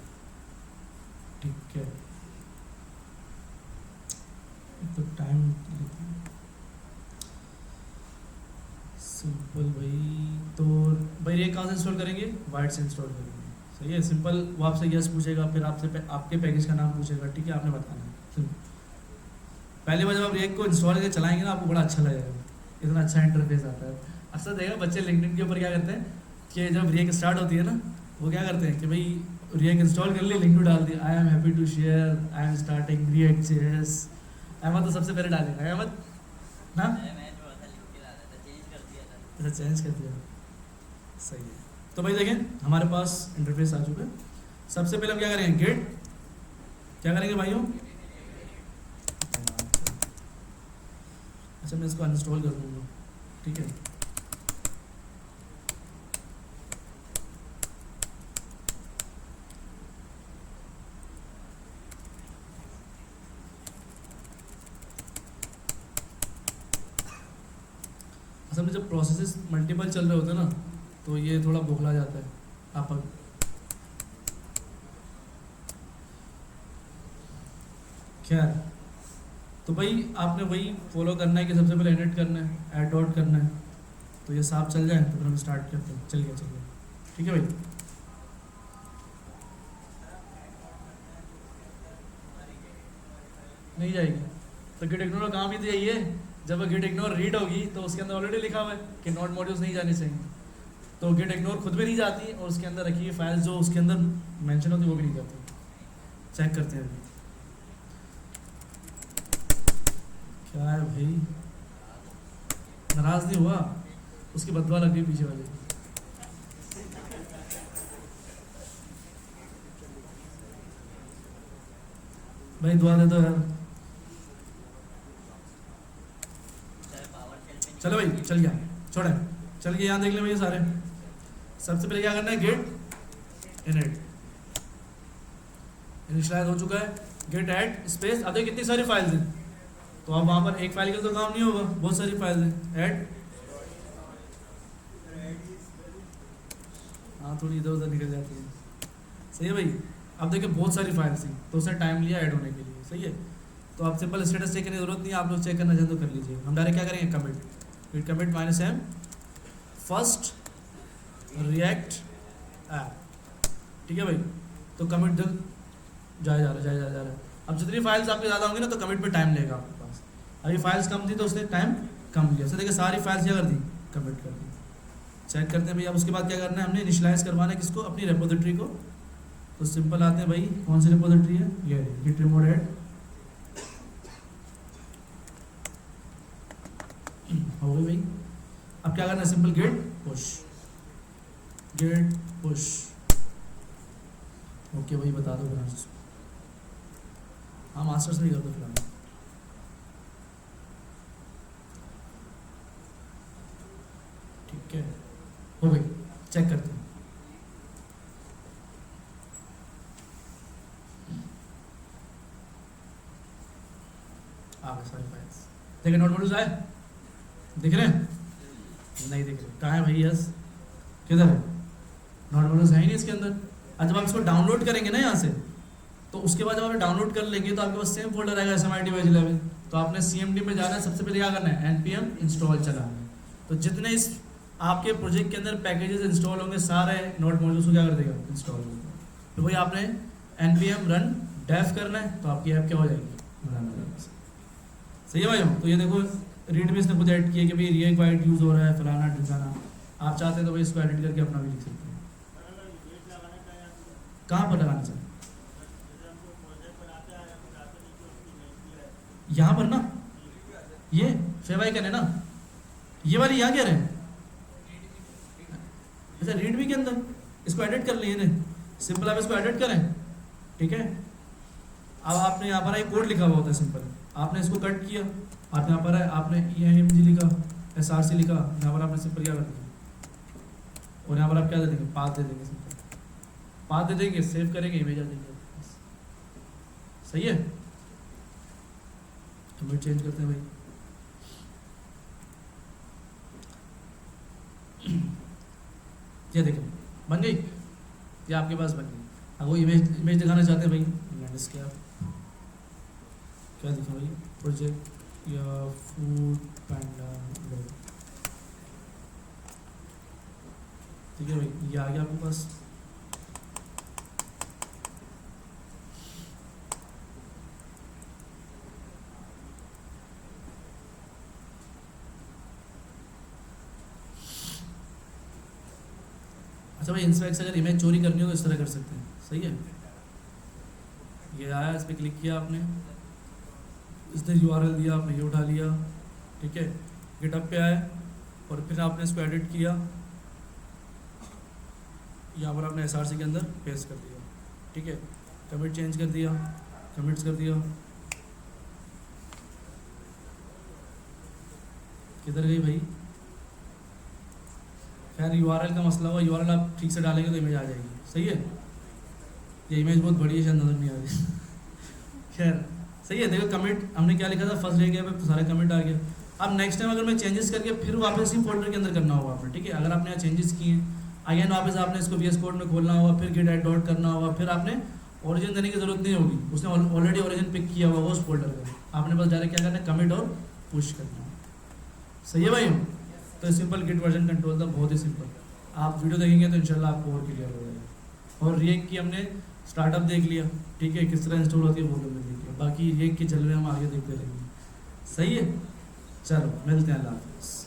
ठीक है, तो टाइम सिंपल भाई, तो भाई ये कहाँ से इंस्टॉल करेंगे, वाइट से इंस्टॉल करेंगे। सही है, सिंपल, वो आपसे यस पूछेगा, फिर आपसे आपके पैकेज का नाम पूछेगा, ठीक है, आपने बताना है। पहले बार जब आप रिएक्ट को इंस्टॉल करके चलाएंगे ना, आपको बड़ा अच्छा लगेगा, इतना अच्छा इंटरफेस आता है। अक्सर देखा बच्चे लिंक्डइन के ऊपर क्या करते हैं कि जब रिएक्ट स्टार्ट होती है ना, वो क्या करते हैं कि भाई रिएक्ट इंस्टॉल कर लिए, लिंक डाल दिया, I am happy to share, I am starting React.js। Ahmed तो सबसे पहले डालेगा, अहमद ना, अच्छा चेंज कर दिया, सही है। तो भाई देखें हमारे पास इंटरफेस आ चुका है। सबसे पहले हम क्या करेंगे, गेट, क्या करेंगे भाइयों, अच्छा मैं इसको अनइंस्टॉल कर दूंगा, ठीक है, असल में जब प्रोसेसेस मल्टीपल चल रहे होते हैं ना, तो ये थोड़ा बौखला जाता है। आप खैर, तो भाई आपने वही फॉलो करना है कि सबसे पहले एडिट करना है, ऐड डॉट करना है, तो ये साफ चल जाए तो फिर हम स्टार्ट करते हैं। चलिए ठीक है भाई, नहीं जाएगी तो गिट इग्नोर का काम ही तो यही है। जब गिट इग्नोर रीड होगी तो उसके अंदर ऑलरेडी लिखा हुआ है कि नॉट मॉड्यूल्स नहीं जाने चाहिए, तो गिट इग्नोर खुद भी नहीं जाती और उसके अंदर रखी हुई फाइल्स जो उसके अंदर मेंशन होती है वो भी नहीं जाती। चेक करते हैं अभी क्या है भाई, नाराज नहीं हुआ, उसकी बदवा लग गई पीछे वाले। भाई दुआ दे दो यार। चलो भाई चल गया। छोड़े, चल के यहाँ देख ले भैया सारे। सबसे पहले क्या करना है, गेट इनिट, इनिशियलाइज हो चुका है, गेट ऐड स्पेस। अब देखिए कितनी सारी फाइल्स हैं, तो अब वहाँ पर एक फाइल के तो काम नहीं होगा, बहुत सारी फाइल्स हैं। ऐड, हाँ थोड़ी इधर उधर निकल जाती है, सही है भाई। अब देखिए बहुत सारी फाइल्स थी तो उसने टाइम लिया ऐड होने के लिए, सही है। तो आप सिंपल स्टेटस चेक करने की जरूरत नहीं है, आप लोग चेक करना चाहें तो कर लीजिए। हम डायरेक्ट क्या करेंगे, commit, commit -m first react app, ठीक है भाई। तो कमिट दिल जा रहा है। अब जितनी फाइल्स आपकी ज़्यादा होंगी ना तो कमिट पे टाइम लेगा आपके पास। अभी फाइल्स कम थी तो उसने टाइम कम लिया। तो देखिए सारी फाइल्स क्या कर दी, कमिट कर दी। चेक करते हैं भाई। अब उसके बाद क्या करना है, हमने इनिशियलाइज करवाना है किसको, अपनी रेपोजिटरी को। तो सिंपल आते हैं भाई, कौन सी रेपोजिटरी है, ये गिट रिमोट ऐड हो गई भाई। अब क्या करना है, सिंपल गेट पुश। ओके भाई, बता दो ब्रांच, हाँ मास्टर्स नहीं कर दो फिलहाल। ठीक है, हो गई। चेक करते हैं, आ गए सारी फाइल्स। देखिए नोट मॉड्यूल्स आए, दिख रहे हैं, नहीं दिख रहे, कहाँ है भाई, यस किधर है, नोट मॉड्यूल्स है ही नहीं इसके अंदर। और जब आप इसको डाउनलोड करेंगे ना यहाँ से, तो उसके बाद जब आप डाउनलोड कर लेंगे तो आपके पास सेम फोल्डर आएगा SMIT बैच 11। तो आपने CMD में जाना है, सबसे पहले क्या करना है, npm इंस्टॉल चलाना है। तो जितने इस आपके प्रोजेक्ट के अंदर पैकेजेस इंस्टॉल होंगे सारे नोट मॉड्यूल्स को क्या कर देगा, इंस्टॉल होगा। तो भाई आपने npm रन डेफ करना है, तो आपकी ऐप क्या हो जाएगी, रन हो जाएगी। सही है भाई। तो ये देखो रीड में इसने खुद ऐड किया कि भाई रिएक्ट वाइट यूज़ हो रहा है, फलाना ढिमकाना। आप चाहते हैं तो भाई इसको एडिट करके अपना भी लिख सकते हैं। कहाँ पर लगाना चाहिए, यहाँ पर ना, ये फेवाई करने ना, ये वाली यहाँ कह रहे हैं, अच्छा रीड मी के अंदर इसको एडिट कर लिए, सिंपल आप इसको एडिट करें, ठीक है। अब आपने यहाँ पर एक कोड लिखा हुआ होता है, सिंपल आपने इसको कट किया, आप यहाँ पर है, आपने EMG लिखा, SRC लिखा, यहाँ पर आपने सिंपल क्या कर दिया, और यहाँ पर आप क्या दे देंगे, पाथ दे देंगे, सिंपल पाथ दे देंगे, सेव करेंगे, इमेज आ देंगे, सही है। कमिट चेंज करते हैं भाई। ये देखो बन गई, ये आपके पास बन गई। अब वो इमेज दिखाना चाहते हैं भाई, लैंडस्केप क्या दिखा भाई, प्रोजेक्ट या फूड पैंडा, ठीक है भाई, ये आ गया आपके पास। अच्छा भाई, इंस्पेक्ट से अगर इमेज चोरी करनी हो तो इस तरह कर सकते हैं, सही है। ये आया, इस पर क्लिक किया आपने, इसने URL दिया, आपने ये उठा लिया, ठीक है। गिटहब पे आए और फिर आपने इसको एडिट किया, यहाँ पर आपने SRC के अंदर पेस्ट कर दिया, ठीक है। कमिट चेंज कर दिया, कमिट्स कर दिया, किधर गई भाई, खैर URL का मसला हुआ, URL आप ठीक से डालेंगे तो इमेज आ जाएगी, सही है। ये इमेज बहुत बड़ी है, शायद नजर नहीं आ रही खैर सही है। देखो कमिट हमने क्या लिखा था, फर्स्ट रह गया तो सारे कमिट आ गया। अब नेक्स्ट टाइम अगर मैं चेंजेस करके फिर वापस इसी फोल्डर के अंदर करना होगा आपने, ठीक है। अगर आपने यहाँ चेंजेस किए हैं, अगेन वापस आपने इसको VS कोड में खोलना होगा, फिर git add dot करना होगा, फिर आपने ओरिजिन देने की जरूरत नहीं होगी, उसने ऑलरेडी ओरिजिन पिक किया हुआ उस फोल्डर का। आपने बस डायरेक्ट क्या करना है, कमिट और पुश करना है, सही है भाई। तो सिंपल गिट वर्जन कंट्रोल था, बहुत ही सिंपल। आप वीडियो देखेंगे तो इंशाल्लाह आपको और क्लियर हो जाएगा। और रिएक्ट की हमने स्टार्टअप देख लिया, ठीक है, किस तरह इंस्टॉल होती है वो हमने देख लिया। बाकी रिएक्ट के चल रहे हम आगे देखते रहेंगे, सही है। चलो मिलते हैं, अल्लाह हाफ़िज़।